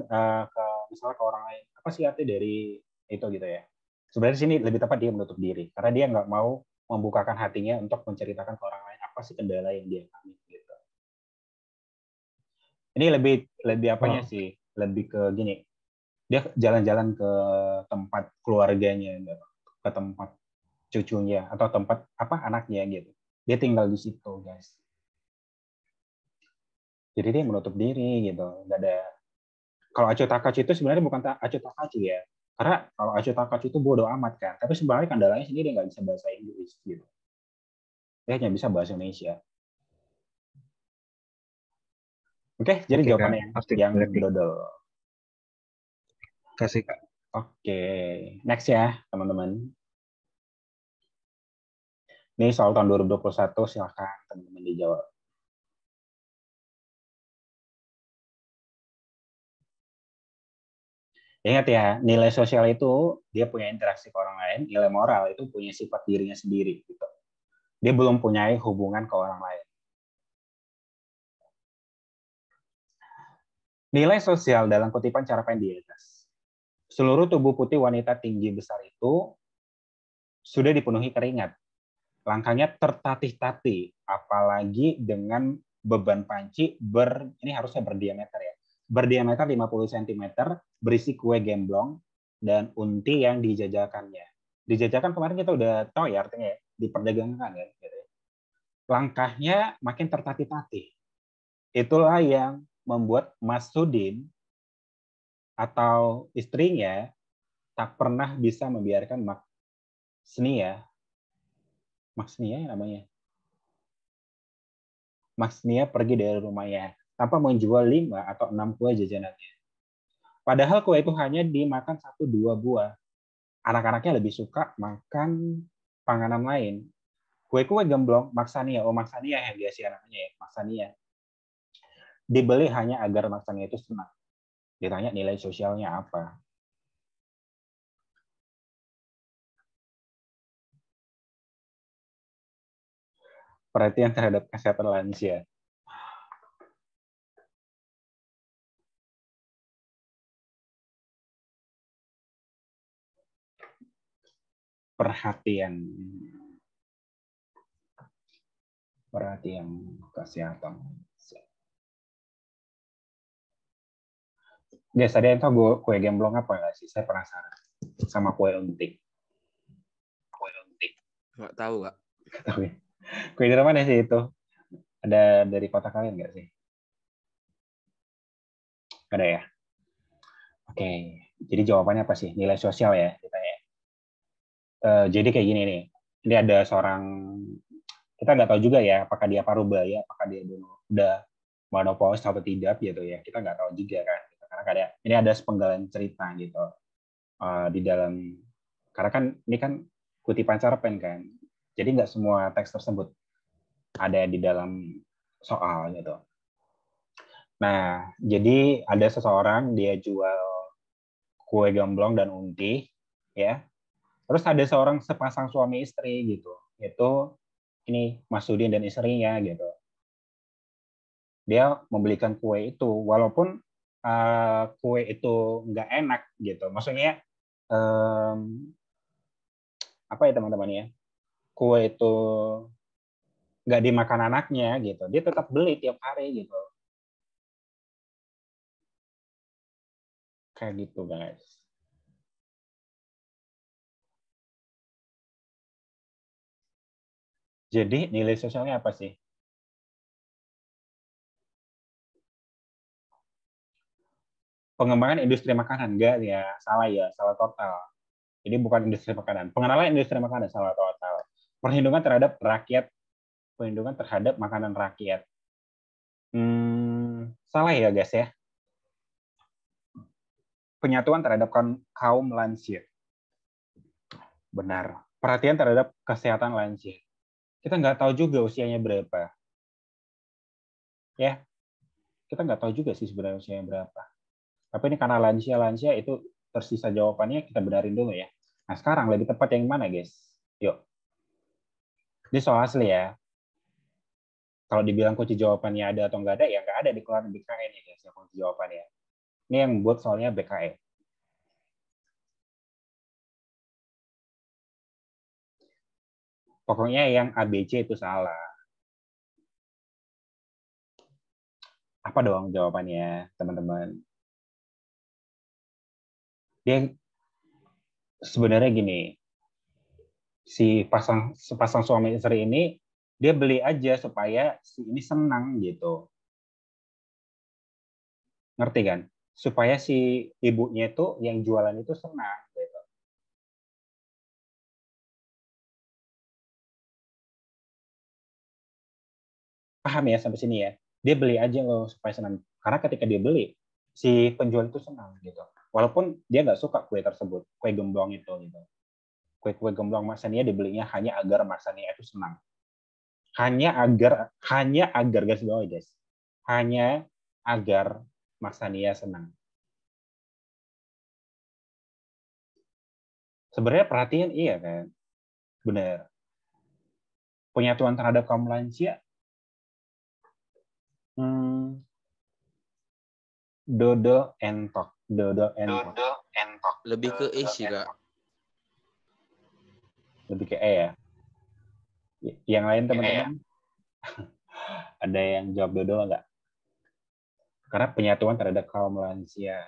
ke misalnya ke orang lain, apa sih arti dari itu gitu ya. Sebenarnya sini lebih tepat dia menutup diri karena dia nggak mau membukakan hatinya untuk menceritakan ke orang lain apa sih kendala yang dia alami gitu. Ini lebih lebih apanya Oh, sih? Lebih ke gini. Dia jalan-jalan ke tempat keluarganya, ke tempat cucunya atau tempat anaknya gitu. Dia tinggal di situ, guys. Jadi dia menutup diri gitu. Nggak ada. Kalau Acu Takacu itu sebenarnya bukan Acu Takacu ya. Karena kalau Acu Takacu itu bodo amat kan. Tapi sebenarnya kendalanya sendiri nggak bisa bahasa Inggris gitu. Dia hanya bisa bahasa Indonesia. Oke, jadi Oke, Kak. jawabannya Pasti yang berarti. dodol. Kasih, Kak. Oke, next ya teman-teman. Ini soal tahun 2021, silakan teman-teman dijawab. Ingat ya, nilai sosial itu dia punya interaksi ke orang lain, nilai moral itu punya sifat dirinya sendiri. Gitu. Dia belum punya hubungan ke orang lain. Nilai sosial dalam kutipan cerpen di atas. Seluruh tubuh putih wanita tinggi besar itu sudah dipenuhi keringat. Langkahnya tertatih-tatih, apalagi dengan beban panci ini harusnya berdiameter ya. Berdiameter 50 cm, berisi kue gemblong dan unti yang dijajakannya. Dijajakan kemarin kita udah tahu ya artinya ya, diperdagangkan kan. Gitu. Langkahnya makin tertatih-tatih. Itulah yang membuat Mas Sudin atau istrinya tak pernah bisa membiarkan Maksnia namanya. Maksnia pergi dari rumahnya tanpa menjual 5 atau 6 kue jajanannya. Padahal kue itu hanya dimakan 1-2 buah. Anak-anaknya lebih suka makan panganan lain. Kue-kue gemblong, Maksania, Maksania yang biasa namanya ya, Maksania. Dibeli hanya agar Maksania itu senang. Ditanya nilai sosialnya apa. Perhatian terhadap kesehatan lansia. Perhatian kesehatan. Guys, tadi yang tahu kue gemblong apa nggak sih? Saya penasaran. Sama kue untik. Nggak tahu, Kak. Kue dari mana sih itu? Ada dari kota kalian nggak sih? Ada ya? Oke, jadi jawabannya apa sih? Nilai sosial ya, ditanya. Jadi kayak gini nih. Ini ada seorang, kita nggak tahu juga ya, apakah dia parubaya, apakah dia udah monopolis atau tidak gitu ya. Kita nggak tahu juga kan. Karena ini ada sepenggalan cerita gitu di dalam. Karena kan ini kan kutipan cerpen kan. Jadi nggak semua teks tersebut ada di dalam soal gitu. Nah, jadi ada seseorang dia jual kue gemblong dan unti, ya. Terus ada seorang sepasang suami istri gitu, yaitu ini Mas Sudin dan istrinya gitu. Dia membelikan kue itu, walaupun kue itu nggak enak gitu. Maksudnya apa ya teman-teman ya? Kue itu nggak dimakan anaknya gitu. Dia tetap beli tiap hari gitu. Kayak gitu guys. Jadi nilai sosialnya apa sih? Pengembangan industri makanan. Enggak ya, salah total. Ini bukan industri makanan. Pengenalan industri makanan, salah total. Perlindungan terhadap rakyat, perlindungan terhadap makanan rakyat. Salah ya guys ya. Penyatuan terhadap kaum lansia. Benar. Perhatian terhadap kesehatan lansia. Kita nggak tahu juga usianya berapa. Ya, kita nggak tahu juga sih sebenarnya usianya berapa. Tapi ini karena lansia itu tersisa jawabannya, kita benarin dulu ya. Nah sekarang lebih tepat yang mana guys? Yuk. Ini soal asli ya. Kalau dibilang kunci jawabannya ada atau nggak ada, ya nggak ada di keluaran BKN ya guys, ya kunci jawabannya. Ini yang buat soalnya BKN. Pokoknya yang ABC itu salah. Apa dong jawabannya, teman-teman? Dia sebenarnya gini, sepasang suami istri ini dia beli aja supaya si ini senang gitu. Ngerti kan? Supaya si ibunya itu yang jualan itu senang gitu. Paham ya sampai sini ya? Dia beli aja loh supaya senang. Karena ketika dia beli, si penjual itu senang gitu. Walaupun dia nggak suka kue tersebut, kue gemblong itu gitu. Kue-kue gemblong Mas Sania dibelinya hanya agar Mas Sania itu senang. Hanya agar guys bawah guys. Hanya agar Mas Sania senang. Sebenarnya perhatian iya kan? Benar. Penyatuan terhadap kaum lansia, dodol entok. Lebih ke sih, Kak. Lebih ke ya. Yang lain teman-teman, ada yang jawab dodol nggak? Karena penyatuan terhadap kaum lansia.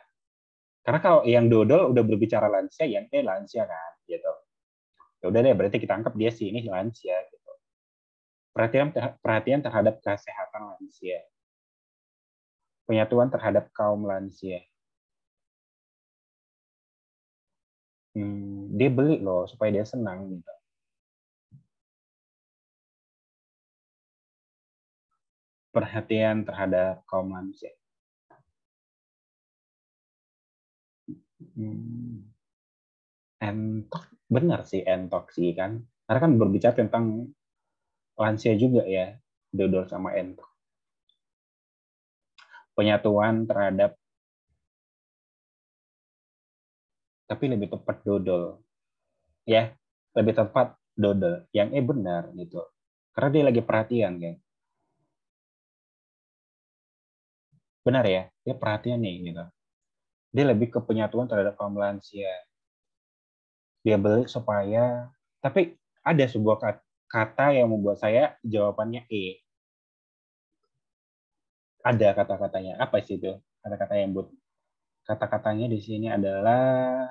Karena kalau yang dodol udah berbicara lansia, yang lansia kan, gitu. Ya udah deh, berarti kita anggap dia sih ini lansia, gitu. Perhatian terhadap kesehatan lansia. Penyatuan terhadap kaum lansia. Dia beli loh supaya dia senang, gitu. Perhatian terhadap kaum lansia. Entok, benar sih entok sih kan. Karena kan berbicara tentang lansia juga ya, dodol sama entok. Penyatuan terhadap, tapi lebih tepat dodol. Ya, lebih tepat dodol. Yang benar gitu. Karena dia lagi perhatian kan. Benar ya, dia perhatian nih gitu. Dia lebih ke penyatuan terhadap kaum lansia. Dia beli supaya, tapi ada sebuah kata yang membuat saya jawabannya E. Ada kata-katanya. Apa sih itu? Kata-kata yang buat kata-katanya di sini adalah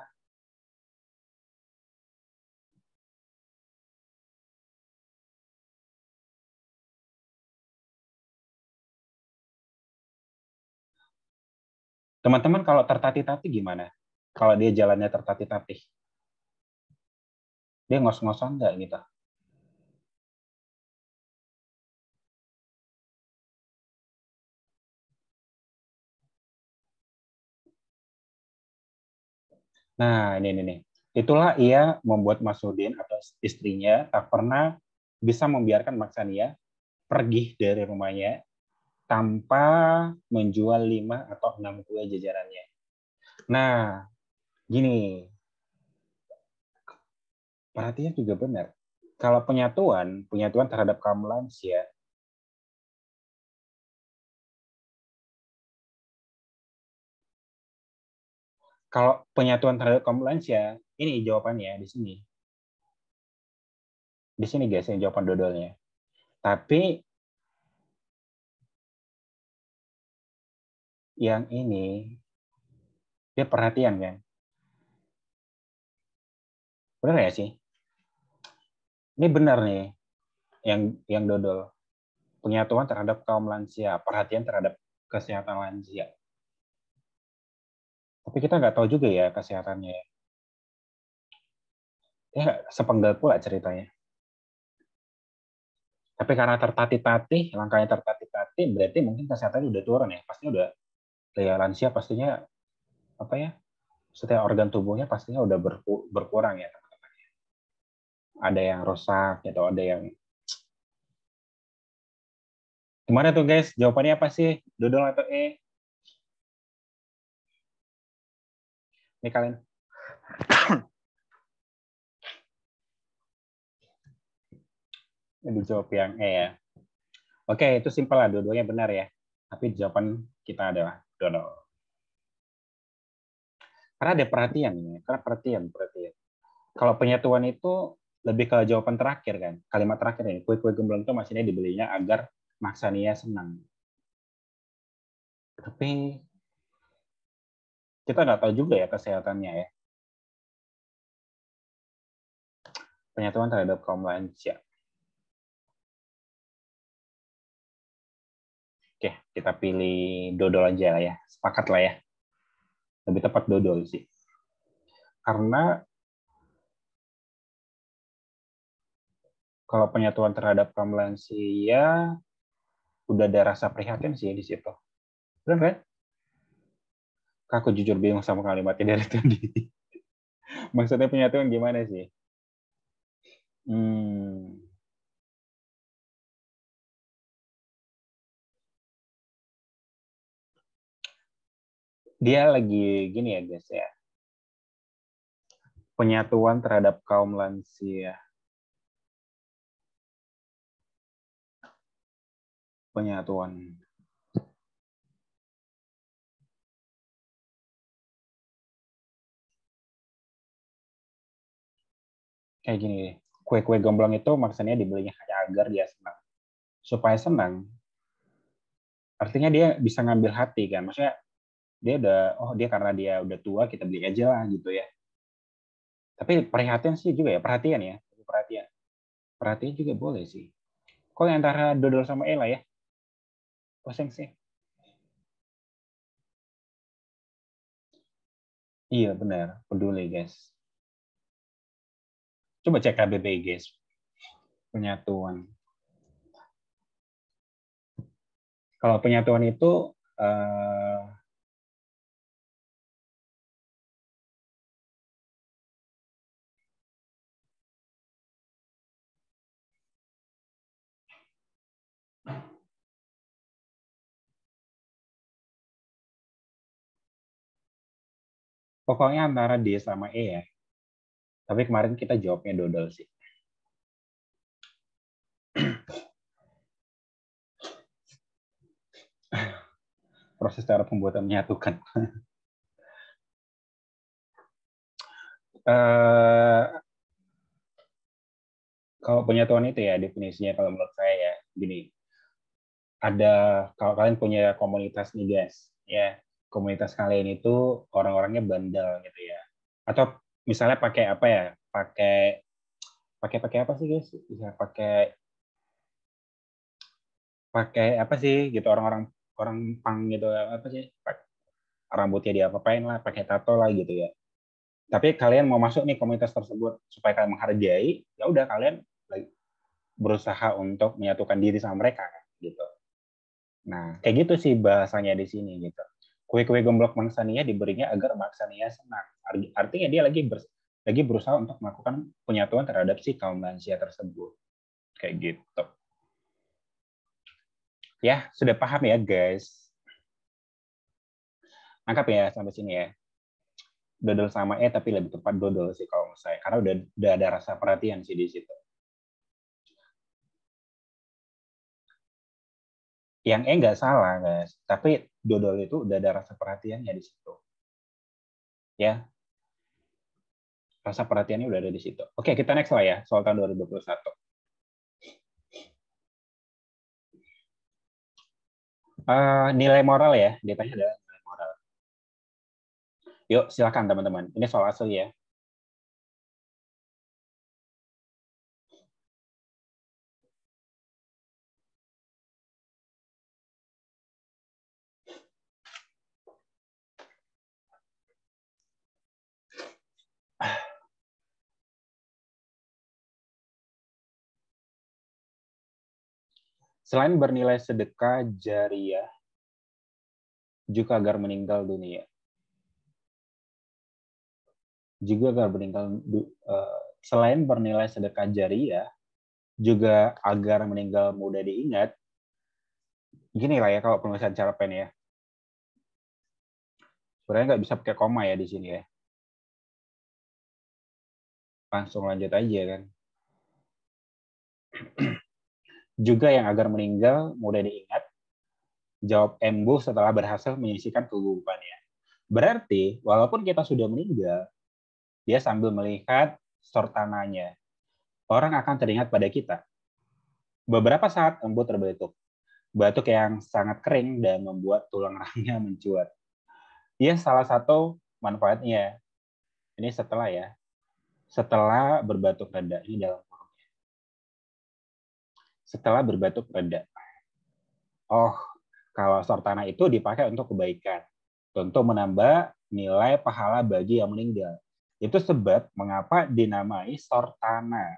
teman-teman kalau tertatih-tatih gimana? Kalau dia jalannya tertatih-tatih, dia ngos-ngosan nggak gitu? Nah, ini nih. Itulah ia membuat Masudin atau istrinya tak pernah bisa membiarkan Maksania pergi dari rumahnya tanpa menjual 5 atau 6 kue jajarannya. Nah, gini, perhatian juga benar. Kalau penyatuan terhadap kaum lansia, kalau penyatuan terhadap kaum lansia, ini jawabannya di sini. Di sini guys yang jawaban dodolnya. Tapi yang ini dia perhatian kan? Benar ya sih? Ini benar nih yang dodol. Penyatuan terhadap kaum lansia, perhatian terhadap kesehatan lansia. Tapi kita nggak tahu juga ya kesehatannya. Ya sepenggal pula ceritanya. Tapi karena tertatih-tatih, langkahnya tertatih-tatih, berarti mungkin kesehatannya udah turun ya. Pastinya udah, ya lansia pastinya apa ya? Setiap organ tubuhnya pastinya udah berkurang ya. Ada yang rusak atau ada yang gimana tuh guys? Jawabannya apa sih? Dodol atau E? Ini kalian. Ini dijawab yang E ya. Oke, itu simpel lah. Dua-duanya benar ya. Tapi jawaban kita adalah dodol. Karena ada perhatian ini. Karena perhatian. Kalau penyatuan itu lebih ke jawaban terakhir kan. Kalimat terakhir ini. Kue-kue gemblong itu maksudnya dibelinya agar Maksania senang. Tapi kita nggak tahu juga ya kesehatannya ya. Penyatuan terhadap kaum lansia. Oke, kita pilih dodol aja lah ya. Sepakat lah ya. Lebih tepat dodol sih. Karena kalau penyatuan terhadap kaum lansia, udah ada rasa prihatin sih di situ. Benar kan? Aku jujur bingung sama kalimatnya dari tadi. Maksudnya penyatuan gimana sih? Dia lagi gini ya guys ya. Penyatuan terhadap kaum lansia. Penyatuan. Kayak gini, kue-kue gomblong itu maksudnya dibelinya hanya agar dia senang. Supaya senang, artinya dia bisa ngambil hati kan. Maksudnya dia udah, oh dia karena dia udah tua, kita beli aja lah gitu ya. Tapi perhatian sih juga ya, perhatian ya. Perhatian. Perhatian juga boleh sih. Kok yang antara Dodol sama Ella ya? Pusing sih. Iya benar, peduli guys. Coba cek KBBI guys. Penyatuan. Kalau penyatuan itu pokoknya antara D sama E ya. Tapi kemarin kita jawabnya Dodol sih. Proses cara pembuatan menyatukan. Kalau penyatuan itu ya definisinya kalau menurut saya ya gini, ada kalau kalian punya komunitas nih guys ya, komunitas kalian itu orang-orangnya bandel gitu ya, atau misalnya pakai apa ya, pakai pakai apa sih guys, bisa pakai apa sih gitu, orang-orang orang pang gitu apa sih, rambutnya diapa-apain lah, pakai tato lah gitu ya. Tapi kalian mau masuk nih komunitas tersebut supaya kalian menghargai, ya udah kalian berusaha untuk menyatukan diri sama mereka gitu. Nah, kayak gitu sih bahasanya di sini gitu. Kue-kue gomblok Mangsania diberinya agar Mangsania senang. Artinya dia lagi berusaha untuk melakukan penyatuan terhadap si kaum lansia tersebut. Kayak gitu. Ya, sudah paham ya guys. Nangkap ya sampai sini ya. Dodol sama tapi lebih tepat dodol sih kalau menurut saya. Karena udah ada rasa perhatian sih di situ. Yang nggak salah guys, tapi dodol itu udah ada rasa perhatiannya di situ. Ya, rasa perhatiannya udah ada di situ. Oke, kita next lah ya, soal tahun 2021. Nilai moral ya, ditanya adalah nilai moral. Yuk, silakan teman-teman. Ini soal asli ya. Selain bernilai sedekah jariah, juga agar meninggal dunia. Juga agar meninggal selain bernilai sedekah jariah, juga agar meninggal mudah diingat. Gini lah ya kalau penulisan cerpen ya. Sebenarnya nggak bisa pakai koma ya di sini ya. Langsung lanjut aja kan. Juga yang agar meninggal mudah diingat. Jawab Embu setelah berhasil menyisihkan kegugupannya. Berarti, walaupun kita sudah meninggal, dia sambil melihat sortananya. Orang akan teringat pada kita. Beberapa saat Embu terbatuk. Batuk yang sangat kering dan membuat tulang rahangnya mencuat. Ia salah satu manfaatnya. Ini setelah ya. setelah berbatuk reda. Ini dalam kurungnya. Setelah berbatuk reda. Oh, kalau sortana itu dipakai untuk kebaikan. Untuk menambah nilai pahala bagi yang meninggal. Itu sebab mengapa dinamai sortana.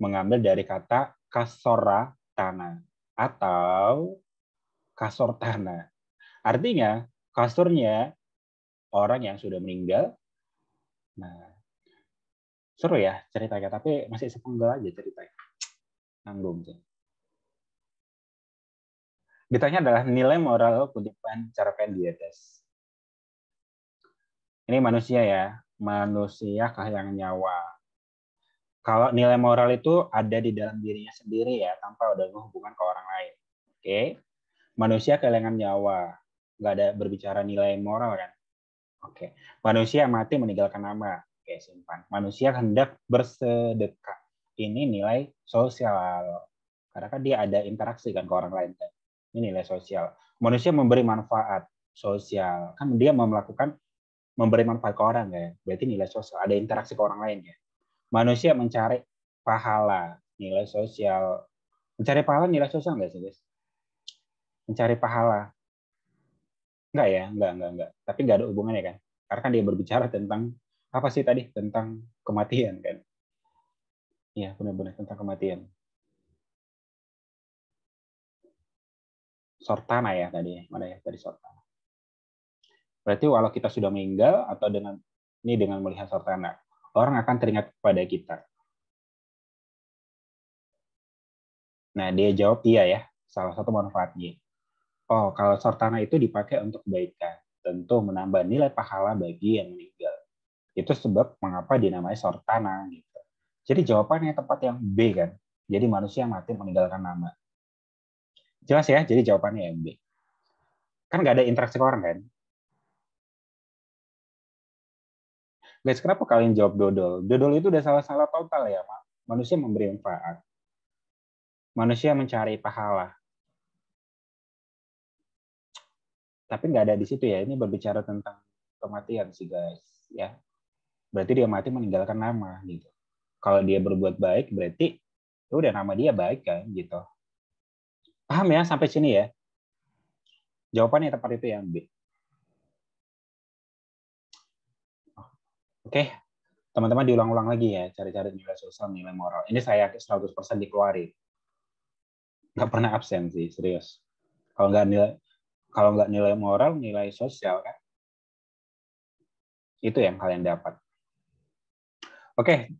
Mengambil dari kata kasora tanah atau kasor tanah. Artinya kasurnya orang yang sudah meninggal. Nah, seru ya ceritanya, tapi masih sepenggal aja ceritanya. Nanggung sih. Ditanya adalah nilai moral kutipan cerpen di atas. Ini manusia ya, manusia kehilangan nyawa. Kalau nilai moral itu ada di dalam dirinya sendiri ya, tanpa ada hubungan ke orang lain. Oke, manusia kehilangan nyawa, nggak ada berbicara nilai moral kan? Oke, manusia mati meninggalkan nama. Oke, simpan. Manusia hendak bersedekah. Ini nilai sosial. Karena kan dia ada interaksi kan ke orang lain kan. Ini nilai sosial. Manusia memberi manfaat sosial. Kan dia melakukan memberi manfaat ke orang ya. Berarti nilai sosial. Ada interaksi ke orang lain ya. Manusia mencari pahala, nilai sosial. Mencari pahala nilai sosial nggak sih, guys? Mencari pahala. Enggak ya, enggak. Tapi enggak ada hubungannya kan. Karena kan dia berbicara tentang apa sih tadi? Tentang kematian kan. Iya, benar-benar tentang kematian. Sortana ya tadi. Mana ya tadi sortana. Berarti walau kita sudah meninggal atau dengan melihat sortana, orang akan teringat kepada kita. Nah, dia jawab iya ya. Salah satu manfaatnya. Oh, kalau sortana itu dipakai untuk kebaikan, tentu menambah nilai pahala bagi yang meninggal. Itu sebab mengapa dinamai sortana gitu. Jadi jawabannya tepat yang B kan. Jadi manusia mati meninggalkan nama. Jelas ya, jadi jawabannya yang B. Kan nggak ada interaksi ke orang kan? Guys, kenapa kalian jawab dodol? Dodol itu udah salah-salah total ya, Pak. Manusia memberi manfaat. Manusia mencari pahala. Tapi nggak ada di situ ya. Ini berbicara tentang kematian sih guys. Ya, berarti dia mati meninggalkan nama gitu. Kalau dia berbuat baik, berarti itu udah nama dia baik kan gitu. Paham ya sampai sini ya? Jawabannya tepat itu yang B. Oke, teman-teman diulang-ulang lagi ya, cari-cari nilai sosial, nilai moral. Ini saya 100% dikeluarin. Nggak pernah absen sih, serius. Kalau nggak nilai moral, nilai sosial kan, itu yang kalian dapat. Oke,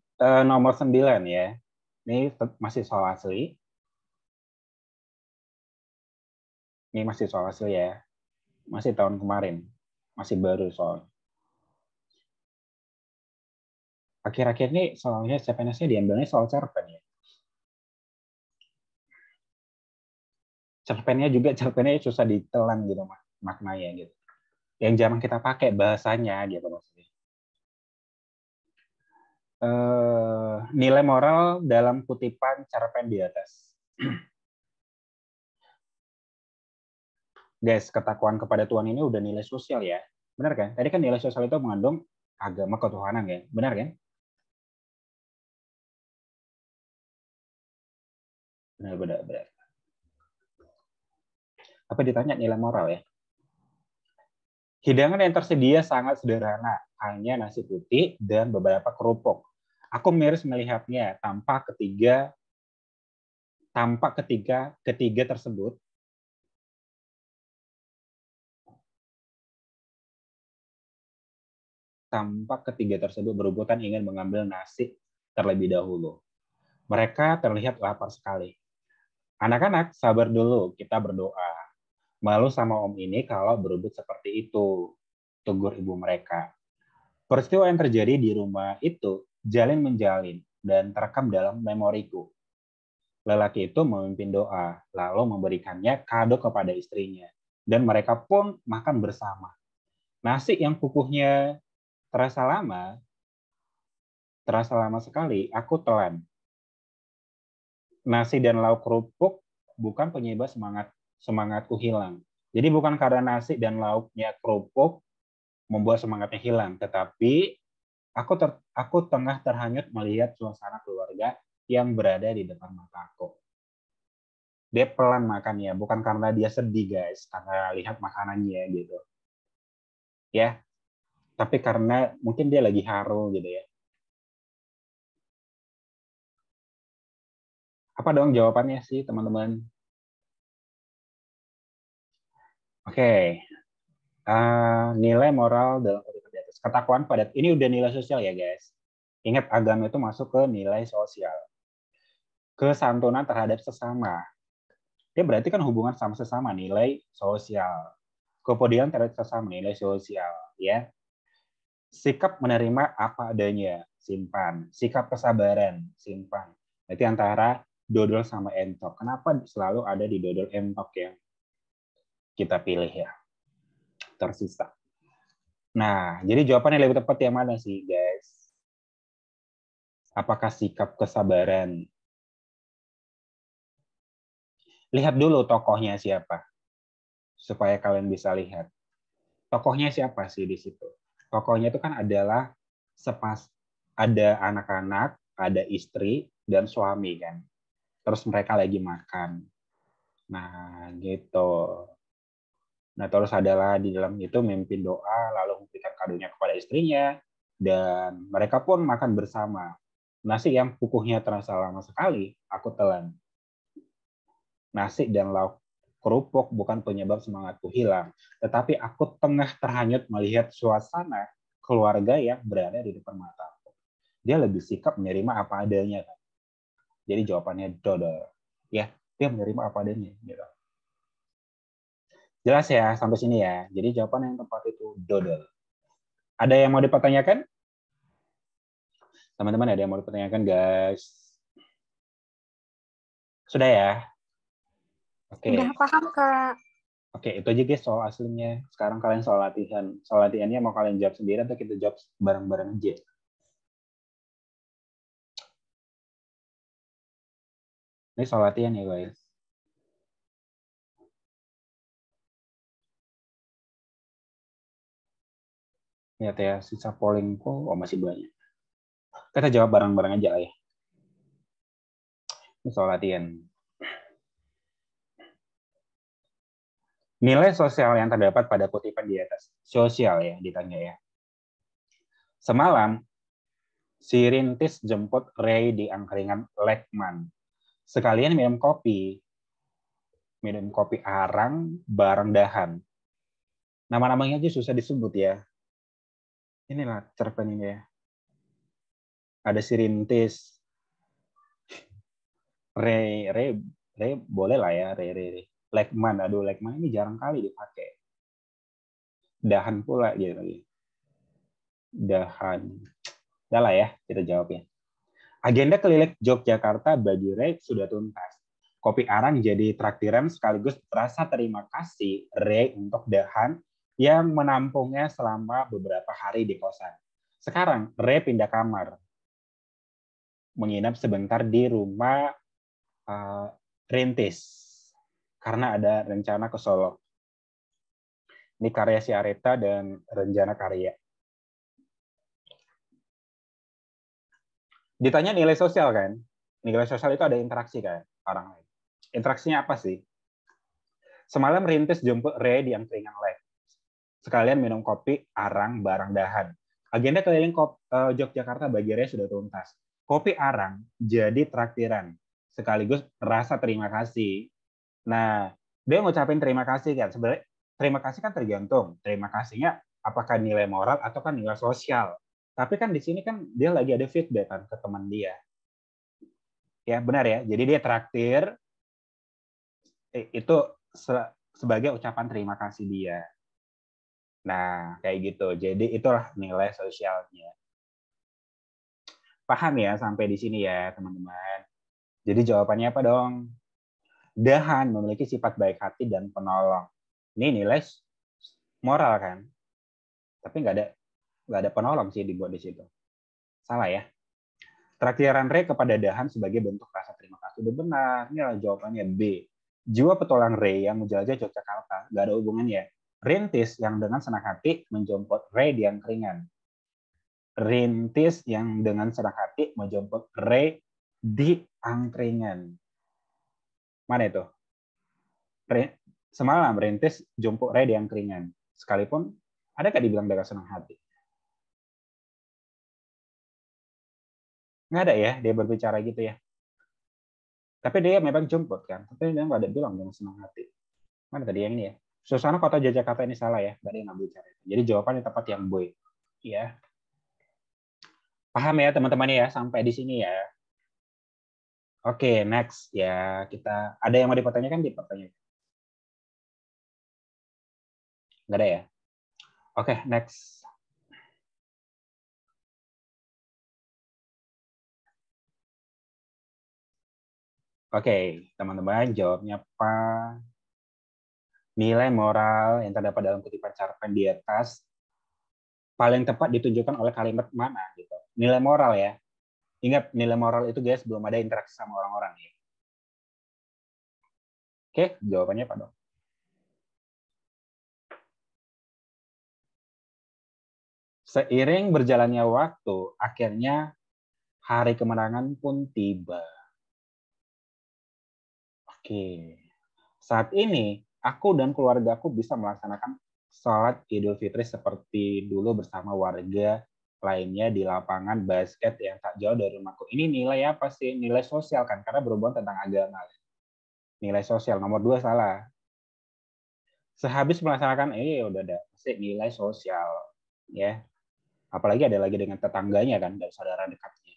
nomor 9 ya. Ini masih soal asli. Ini masih soal asli ya. Masih tahun kemarin. Masih baru soal. Akhir-akhir ini soalnya CPNS-nya diambilnya soal cerpen ya. Cerpennya susah ditelan gitu maknanya gitu. Yang jarang kita pakai bahasanya gitu maksudnya. Nilai moral dalam kutipan cerpen di atas. Guys, ketakwaan kepada Tuhan ini udah nilai sosial ya. Benar kan? Tadi kan nilai sosial itu mengandung agama ketuhanan ya. Benar kan? Benar. Apa ditanya nilai moral ya? Hidangan yang tersedia sangat sederhana, hanya nasi putih dan beberapa kerupuk. Aku miris melihatnya tampak ketiga tersebut berebutan ingin mengambil nasi terlebih dahulu. Mereka terlihat lapar sekali. Anak-anak, sabar dulu, kita berdoa. Malu sama om ini kalau berebut seperti itu, tegur ibu mereka. Peristiwa yang terjadi di rumah itu jalin menjalin dan terekam dalam memoriku. Lelaki itu memimpin doa, lalu memberikannya kado kepada istrinya. Dan mereka pun makan bersama. Nasi yang kukuhnya terasa lama sekali, aku telan. Nasi dan lauk kerupuk bukan penyebab semangatku hilang. Jadi bukan karena nasi dan lauknya kerupuk membuat semangatnya hilang, tetapi Aku tengah terhanyut melihat suasana keluarga yang berada di depan mataku. Dia pelan makannya, bukan karena dia sedih guys, karena lihat makanannya gitu. Ya, tapi karena mungkin dia lagi haru gitu ya. Apa dong jawabannya sih teman-teman? Oke, nilai moral dalam kode di atas. Ketakwaan pada ini udah nilai sosial ya guys. Ingat agama itu masuk ke nilai sosial. Kesantunan terhadap sesama. Dia berarti kan hubungan sama sesama, nilai sosial. Kepedulian terhadap sesama, nilai sosial, ya. Sikap menerima apa adanya, simpan. Sikap kesabaran, simpan. Jadi antara dodol sama entok. Kenapa selalu ada di dodol entok yang kita pilih ya? Tersisa. Nah, jadi jawaban yang lebih tepat yang mana sih, guys? Apakah sikap kesabaran? Lihat dulu tokohnya siapa, supaya kalian bisa lihat. Tokohnya siapa sih di situ? Tokohnya itu kan adalah ada anak-anak, ada istri, dan suami kan. Terus mereka lagi makan. Nah, gitu. Nah, terus adalah di dalam itu memimpin doa, lalu memberikan kadonya kepada istrinya, dan mereka pun makan bersama. Nasi yang kukuhnya terasa lama sekali, aku telan. Nasi dan lauk kerupuk bukan penyebab semangatku hilang, tetapi aku tengah terhanyut melihat suasana keluarga yang berada di depan mataku. Dia lebih sikap menerima apa adanya. Kan? Jadi jawabannya dodol. Ya, dia menerima apa adanya. Gitu. Jelas ya sampai sini ya. Jadi jawaban yang tepat itu dodol. Ada yang mau dipertanyakan? Teman-teman ada yang mau dipertanyakan guys? Sudah ya? Oke. Udah paham, Kak. Oke, itu aja guys soal aslinya. Sekarang kalian soal latihan. Soal latihannya mau kalian jawab sendiri atau kita jawab bareng-bareng aja? Ini soal latihan ya guys. Lihat ya, sisa pollingku masih banyak. Kita jawab bareng-bareng aja lah ya. Ini soal latihan. Nilai sosial yang terdapat pada kutipan di atas. Sosial ya, ditanya ya. Semalam, si Rintis jemput Ray di angkringan Lekman. Sekalian minum kopi arang bareng dahan. Nama-namanya aja susah disebut ya. Inilah cerpen ini ya. Ada si Rintis. Ray boleh lah ya, Ray. Lekman, aduh Lekman ini jarang kali dipakai. Dahan pula gitu lagi. Dahan. Udah lah ya, kita jawab ya. Agenda keliling Yogyakarta bagi Ray sudah tuntas. Kopi arang jadi traktiran sekaligus rasa terima kasih Ray untuk Dahan yang menampungnya selama beberapa hari di kosan. Sekarang Ray pindah kamar, menginap sebentar di rumah Rintis karena ada rencana ke Solo. Ini karya si Areta dan Renjana Karya. Ditanya nilai sosial kan? Nilai sosial itu ada interaksi kan orang lain. Interaksinya apa sih? Semalam Rintis jemput Ray di angkringan Lek. Sekalian minum kopi arang bareng Dahan. Agenda keliling Yogyakarta bagi Ray sudah tuntas. Kopi arang jadi traktiran sekaligus rasa terima kasih. Nah, dia ngucapin terima kasih kan. Sebenarnya terima kasih kan tergantung. Terima kasihnya apakah nilai moral atau kan nilai sosial. Tapi kan di sini kan dia lagi ada feedback kan ke teman dia. Ya, benar ya. Jadi dia traktir itu sebagai ucapan terima kasih dia. Nah, kayak gitu. Jadi itulah nilai sosialnya. Paham ya sampai di sini ya, teman-teman. Jadi jawabannya apa dong? Dahan memiliki sifat baik hati dan penolong. Ini nilai moral kan? Tapi nggak ada penolong sih dibuat di situ. Salah ya. Traktiran Ray kepada Dahan sebagai bentuk rasa terima kasih. Udah benar. Ini adalah jawabannya B. Jiwa petualang Ray yang menjelajah Yogyakarta. Nggak ada hubungannya. Rintis yang dengan senang hati menjemput Ray di angkringan. Rintis yang dengan senang hati menjemput Ray di angkringan. Mana itu? Semalam Rintis jemput Ray di angkringan. Sekalipun ada nggak dibilang dengan senang hati? Nggak ada ya dia berbicara gitu ya. Tapi dia memang jemput kan. Tapi dia nggak ada bilang dengan senang hati. Mana tadi yang ini ya? Suasana kota Jakarta ini salah ya. Nggak ada yang ngambil bicara itu. Jadi jawabannya tepat yang boy. Ya. Paham ya teman-teman ya sampai di sini ya. Oke, next ya kita ada yang mau dipertanyakan dipertanyakan. Nggak ada ya? Oke, next. Oke, teman-teman jawabnya apa? Nilai moral yang terdapat dalam kutipan cerpen di atas paling tepat ditunjukkan oleh kalimat mana gitu. Nilai moral ya. Ingat nilai moral itu guys belum ada interaksi sama orang-orang ya. Oke, jawabannya apa dong? Seiring berjalannya waktu, akhirnya hari kemenangan pun tiba. Oke. Saat ini, aku dan keluargaku bisa melaksanakan sholat Idul Fitri seperti dulu bersama warga lainnya di lapangan basket yang tak jauh dari rumahku. Ini nilai apa sih? Nilai sosial kan? Karena berhubungan tentang agama. Nilai sosial. Nomor 2 salah. Sehabis melaksanakan, udah ada. Pasti nilai sosial. Ya. Apalagi ada lagi dengan tetangganya kan, dari saudara dekatnya.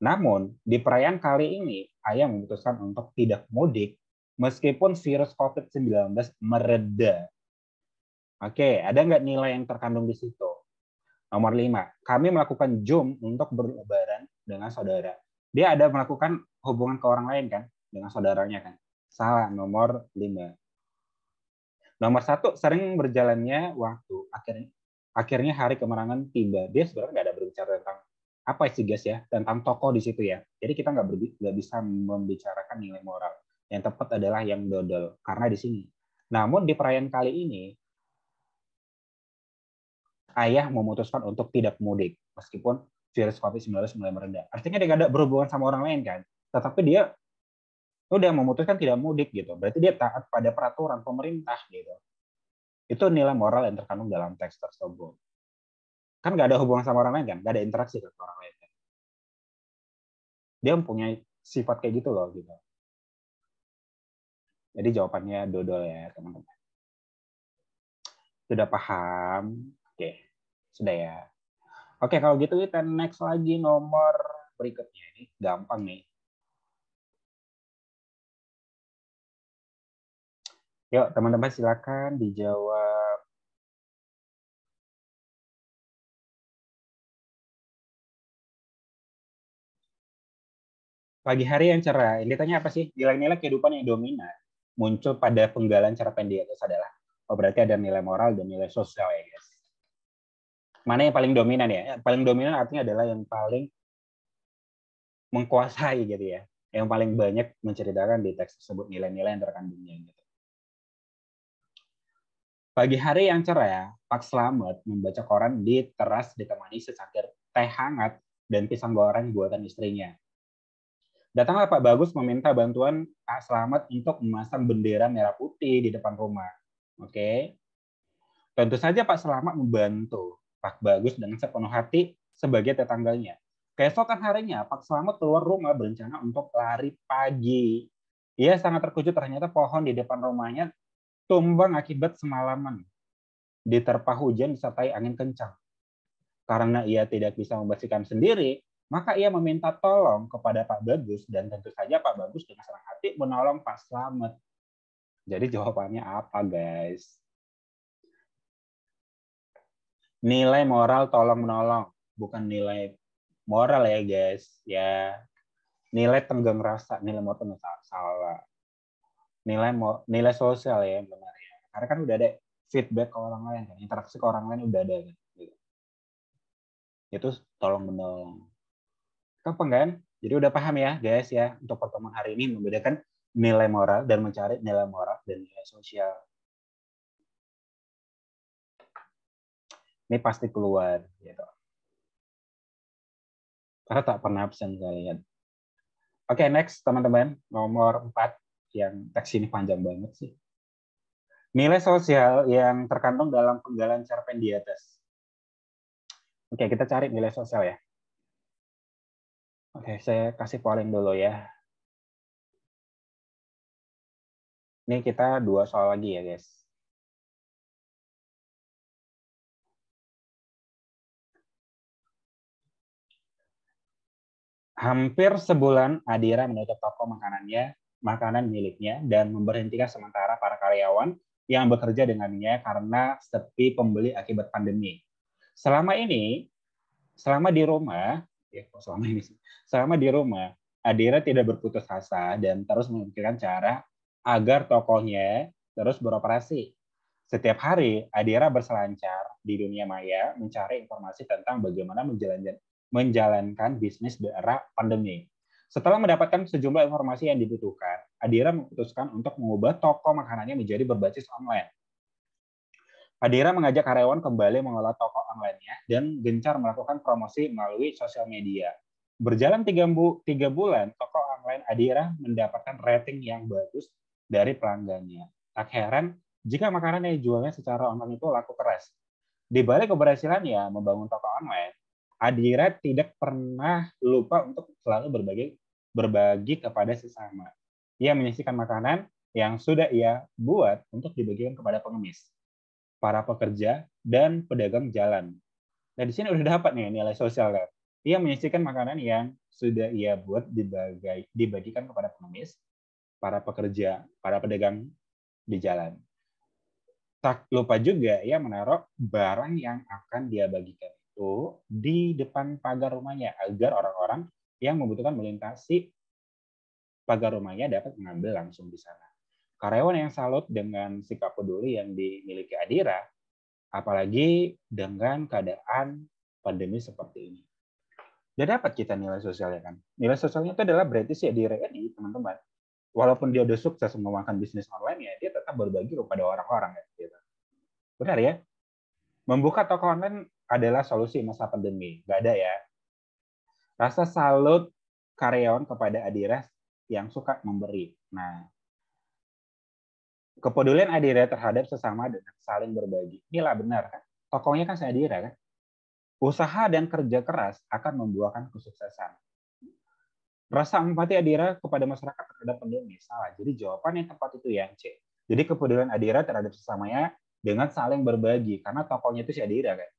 Namun, di perayaan kali ini, ayah memutuskan untuk tidak mudik meskipun virus COVID-19 mereda. Oke, ada nggak nilai yang terkandung di situ? Nomor 5, kami melakukan Zoom untuk berlebaran dengan saudara. Dia ada melakukan hubungan ke orang lain kan, dengan saudaranya kan. Salah, nomor 5. Nomor 1, sering berjalannya waktu. Akhirnya hari kemenangan tiba. Dia sebenarnya nggak ada berbicara tentang apa sih guys ya, tentang tokoh di situ ya. Jadi kita nggak bisa membicarakan nilai moral. Yang tepat adalah yang dodol, karena di sini. Namun di perayaan kali ini, ayah memutuskan untuk tidak mudik, meskipun virus COVID-19 mulai mereda. Artinya dia nggak ada berhubungan sama orang lain kan. Tetapi dia udah memutuskan tidak mudik gitu. Berarti dia taat pada peraturan pemerintah gitu. Itu nilai moral yang terkandung dalam teks tersebut. Kan nggak ada hubungan sama orang lain kan, nggak ada interaksi dengan orang lain kan. Dia mempunyai sifat kayak gitu loh gitu. Jadi jawabannya dodol ya teman-teman. Sudah paham? Oke, sudah ya. Oke kalau gitu kita next lagi nomor berikutnya ini gampang nih. Yuk teman-teman silakan dijawab. Pagi hari yang cerah. Ini tanya apa sih? Nilai-nilai kehidupan yang dominan muncul pada penggalan cerpen di atas adalah. Oh berarti ada nilai moral dan nilai sosial ya guys. Mana yang paling dominan ya? Yang paling dominan artinya adalah yang paling menguasai gitu ya. Yang paling banyak menceritakan di teks tersebut nilai-nilai yang terkandungnya gitu. Pagi hari yang cerah, Pak Slamet membaca koran di teras ditemani secangkir teh hangat dan pisang goreng buatan istrinya. Datanglah Pak Bagus meminta bantuan Pak Slamet untuk memasang bendera merah putih di depan rumah. Oke. Tentu saja Pak Slamet membantu Pak Bagus dengan sepenuh hati sebagai tetangganya. Keesokan harinya, Pak Slamet keluar rumah berencana untuk lari pagi. Ia sangat terkejut ternyata pohon di depan rumahnya tumbang akibat semalaman diterpa hujan disertai angin kencang. Karena ia tidak bisa membersihkan sendiri, maka ia meminta tolong kepada Pak Bagus dan tentu saja Pak Bagus dengan senang hati menolong Pak Slamet. Jadi jawabannya apa, guys? Nilai moral tolong menolong, bukan nilai moral ya, guys. Ya, nilai tenggang rasa, nilai moral tenggang salah. Nilai sosial ya benar ya. Karena kan udah ada feedback ke orang lain kan, interaksi ke orang lain udah ada kan. Itu tolong menolong. Gampang kan? Jadi udah paham ya guys ya untuk pertemuan hari ini membedakan nilai moral dan mencari nilai moral dan nilai sosial. Ini pasti keluar gitu. Karena tak pernah absen saya lihat. Oke, next teman-teman. Nomor 4. Yang teks ini panjang banget sih. Nilai sosial yang terkandung dalam penggalan cerpen di atas. Oke, kita cari nilai sosial ya. Oke, saya kasih polling dulu ya. Ini kita 2 soal lagi ya, guys. Hampir sebulan Adira menutup toko makanan miliknya, dan memberhentikan sementara para karyawan yang bekerja dengannya karena sepi pembeli akibat pandemi. Selama di rumah, selama di rumah, Adira tidak berputus asa dan terus memikirkan cara agar tokonya terus beroperasi. Setiap hari, Adira berselancar di dunia maya mencari informasi tentang bagaimana menjalankan bisnis di era pandemi. Setelah mendapatkan sejumlah informasi yang dibutuhkan, Adira memutuskan untuk mengubah toko makanannya menjadi berbasis online. Adira mengajak karyawan kembali mengelola toko online-nya dan gencar melakukan promosi melalui sosial media. Berjalan 3 bulan, toko online Adira mendapatkan rating yang bagus dari pelanggannya. Tak heran jika makanan yang dijualnya secara online itu laku keras. Di balik keberhasilannya membangun toko online, Adira tidak pernah lupa untuk selalu berbagi kepada sesama. Ia menyisihkan makanan yang sudah ia buat untuk dibagikan kepada pengemis, para pekerja, dan pedagang jalan. Nah, di sini udah dapat nih nilai sosial kan. Ia menyisihkan makanan yang sudah ia buat dibagikan kepada pengemis, para pekerja, para pedagang di jalan. Tak lupa juga ia menaruh barang yang akan dia bagikan itu di depan pagar rumahnya agar orang-orang yang membutuhkan melintasi pagar rumahnya dapat mengambil langsung di sana. Karyawan yang salut dengan sikap peduli yang dimiliki Adira, apalagi dengan keadaan pandemi seperti ini. Udah dapat kita nilai sosialnya kan. Nilai sosialnya itu adalah berarti si Adira ini, teman-teman, walaupun dia udah sukses mengembangkan bisnis online ya, dia tetap berbagi kepada orang-orang ya. Gitu. Benar ya? Membuka toko online adalah solusi masa pandemi. Nggak ada ya. Rasa salut karyawan kepada Adira yang suka memberi. Nah, kepedulian Adira terhadap sesama dengan saling berbagi. Inilah benar kan? Tokonya kan Adira kan? Usaha dan kerja keras akan membuahkan kesuksesan. Rasa empati Adira kepada masyarakat terhadap pandemi salah. Jadi jawaban yang tepat itu yang C. Jadi kepedulian Adira terhadap sesamanya dengan saling berbagi, karena tokonya itu si Adira kan.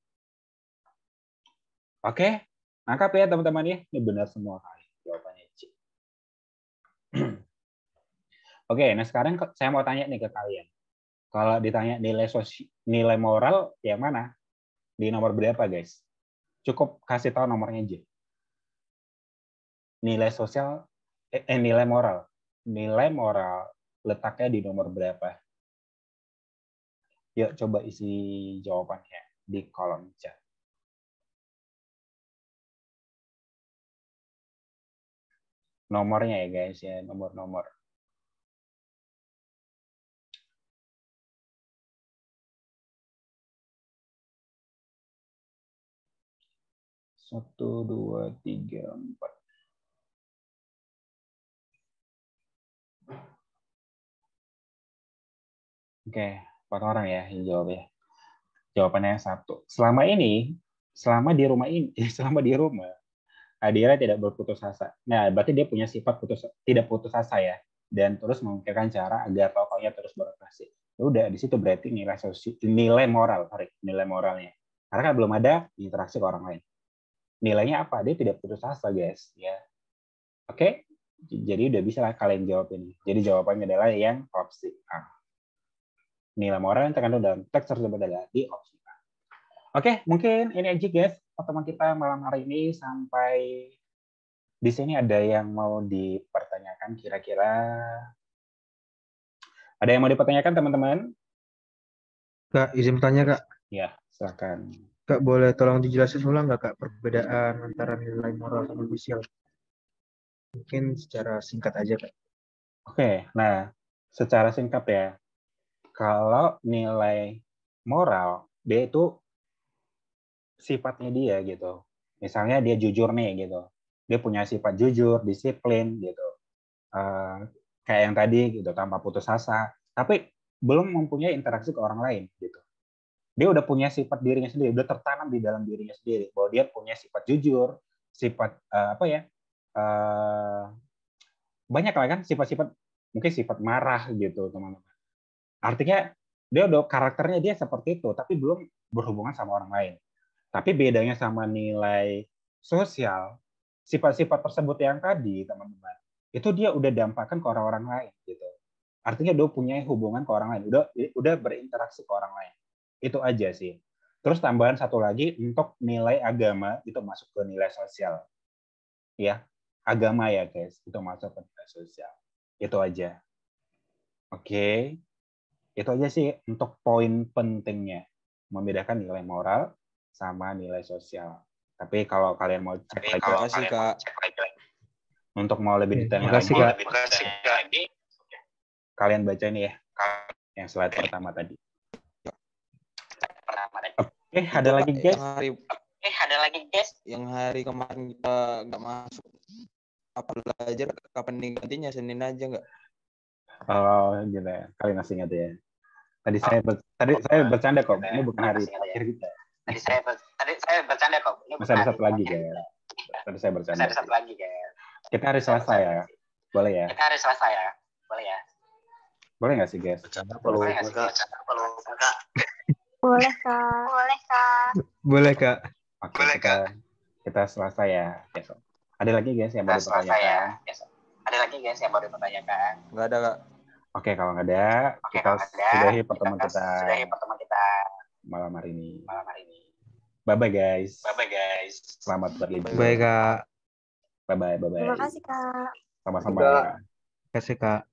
Oke, nangkap ya teman-teman ya. Ini benar semua kali jawabannya C. Oke, nah sekarang saya mau tanya nih ke kalian. Kalau ditanya nilai moral yang mana? Di nomor berapa, guys? Cukup kasih tahu nomornya aja. Nilai sosial, nilai moral. Nilai moral letaknya di nomor berapa? Yuk coba isi jawabannya di kolom chat. Nomornya ya guys ya, nomor-nomor. Satu, dua, tiga, empat. Oke, 4 orang ya yang jawab ya. Jawabannya 1. Selama di rumah, Adira tidak berputus asa. Nah, berarti dia punya sifat tidak putus asa ya, dan terus memikirkan cara agar tokonya terus beroperasi. Ya udah, di situ berarti nilai moralnya. Karena kan belum ada interaksi ke orang lain. Nilainya apa? Dia tidak putus asa, guys. Ya, oke. Jadi udah bisa lah kalian jawab ini. Jadi jawabannya adalah yang opsi A. Nilai moral yang terkandung dalam teks tersebut adalah di opsi A. Oke, mungkin ini aja guys pertemuan kita malam hari ini. Sampai di sini ada yang mau dipertanyakan kira-kira? Ada yang mau dipertanyakan teman-teman? Kak, izin bertanya Kak. Ya, silakan. Kak, boleh tolong dijelasin ulang nggak Kak perbedaan antara nilai moral sama sosial? Mungkin secara singkat aja Kak. Oke, nah secara singkat ya, kalau nilai moral, dia itu sifatnya dia gitu. Misalnya dia jujur nih gitu. dia punya sifat jujur, disiplin gitu. Kayak yang tadi gitu, tanpa putus asa, tapi belum mempunyai interaksi ke orang lain gitu. Dia udah punya sifat dirinya sendiri, udah tertanam di dalam dirinya sendiri bahwa dia punya sifat jujur, sifat banyak lah kan sifat-sifat, mungkin sifat marah gitu teman-teman. Artinya dia udah karakternya dia seperti itu, tapi belum berhubungan sama orang lain. Tapi bedanya sama nilai sosial, sifat-sifat tersebut yang tadi teman-teman, itu dia udah dampakkan ke orang-orang lain gitu. Artinya dia punya hubungan ke orang lain, udah berinteraksi ke orang lain. Itu aja sih. Terus tambahan satu lagi, untuk nilai agama itu masuk ke nilai sosial. Ya, agama ya guys, itu masuk ke nilai sosial. Itu aja. Oke. Itu aja sih untuk poin pentingnya. Membedakan nilai moral sama nilai sosial. Tapi kalau kalian mau cek lagi, untuk mau lebih detailnya lagi, kalian baca ini ya, yang slide pertama tadi. Oke, ada lagi guys. Yang hari kemarin kita nggak masuk, apa belajar kapan digantinya, Senin aja nggak? Oh, gitu ya. Kalian masih ingat ya. Tadi saya bercanda kok. Ini bukan hari terakhir kita. Tadi saya bercanda kok. Masih ada satu lagi guys. Tadi saya bercanda. Kita hari Selasa ya. Boleh ya? Boleh nggak sih guys? Boleh, Kak. Boleh, Kak. Oke, kita Selasa ya besok. Ada lagi guys yang baru dipertanyakan? Nggak ada, Kak. Oke, kalau nggak ada, kita sudahi pertemuan kita malam hari ini. Bye-bye guys. Selamat berlibur. Baik, Kak. Bye-bye. Terima kasih, Kak. Sama-sama. Terima kasih, Kak.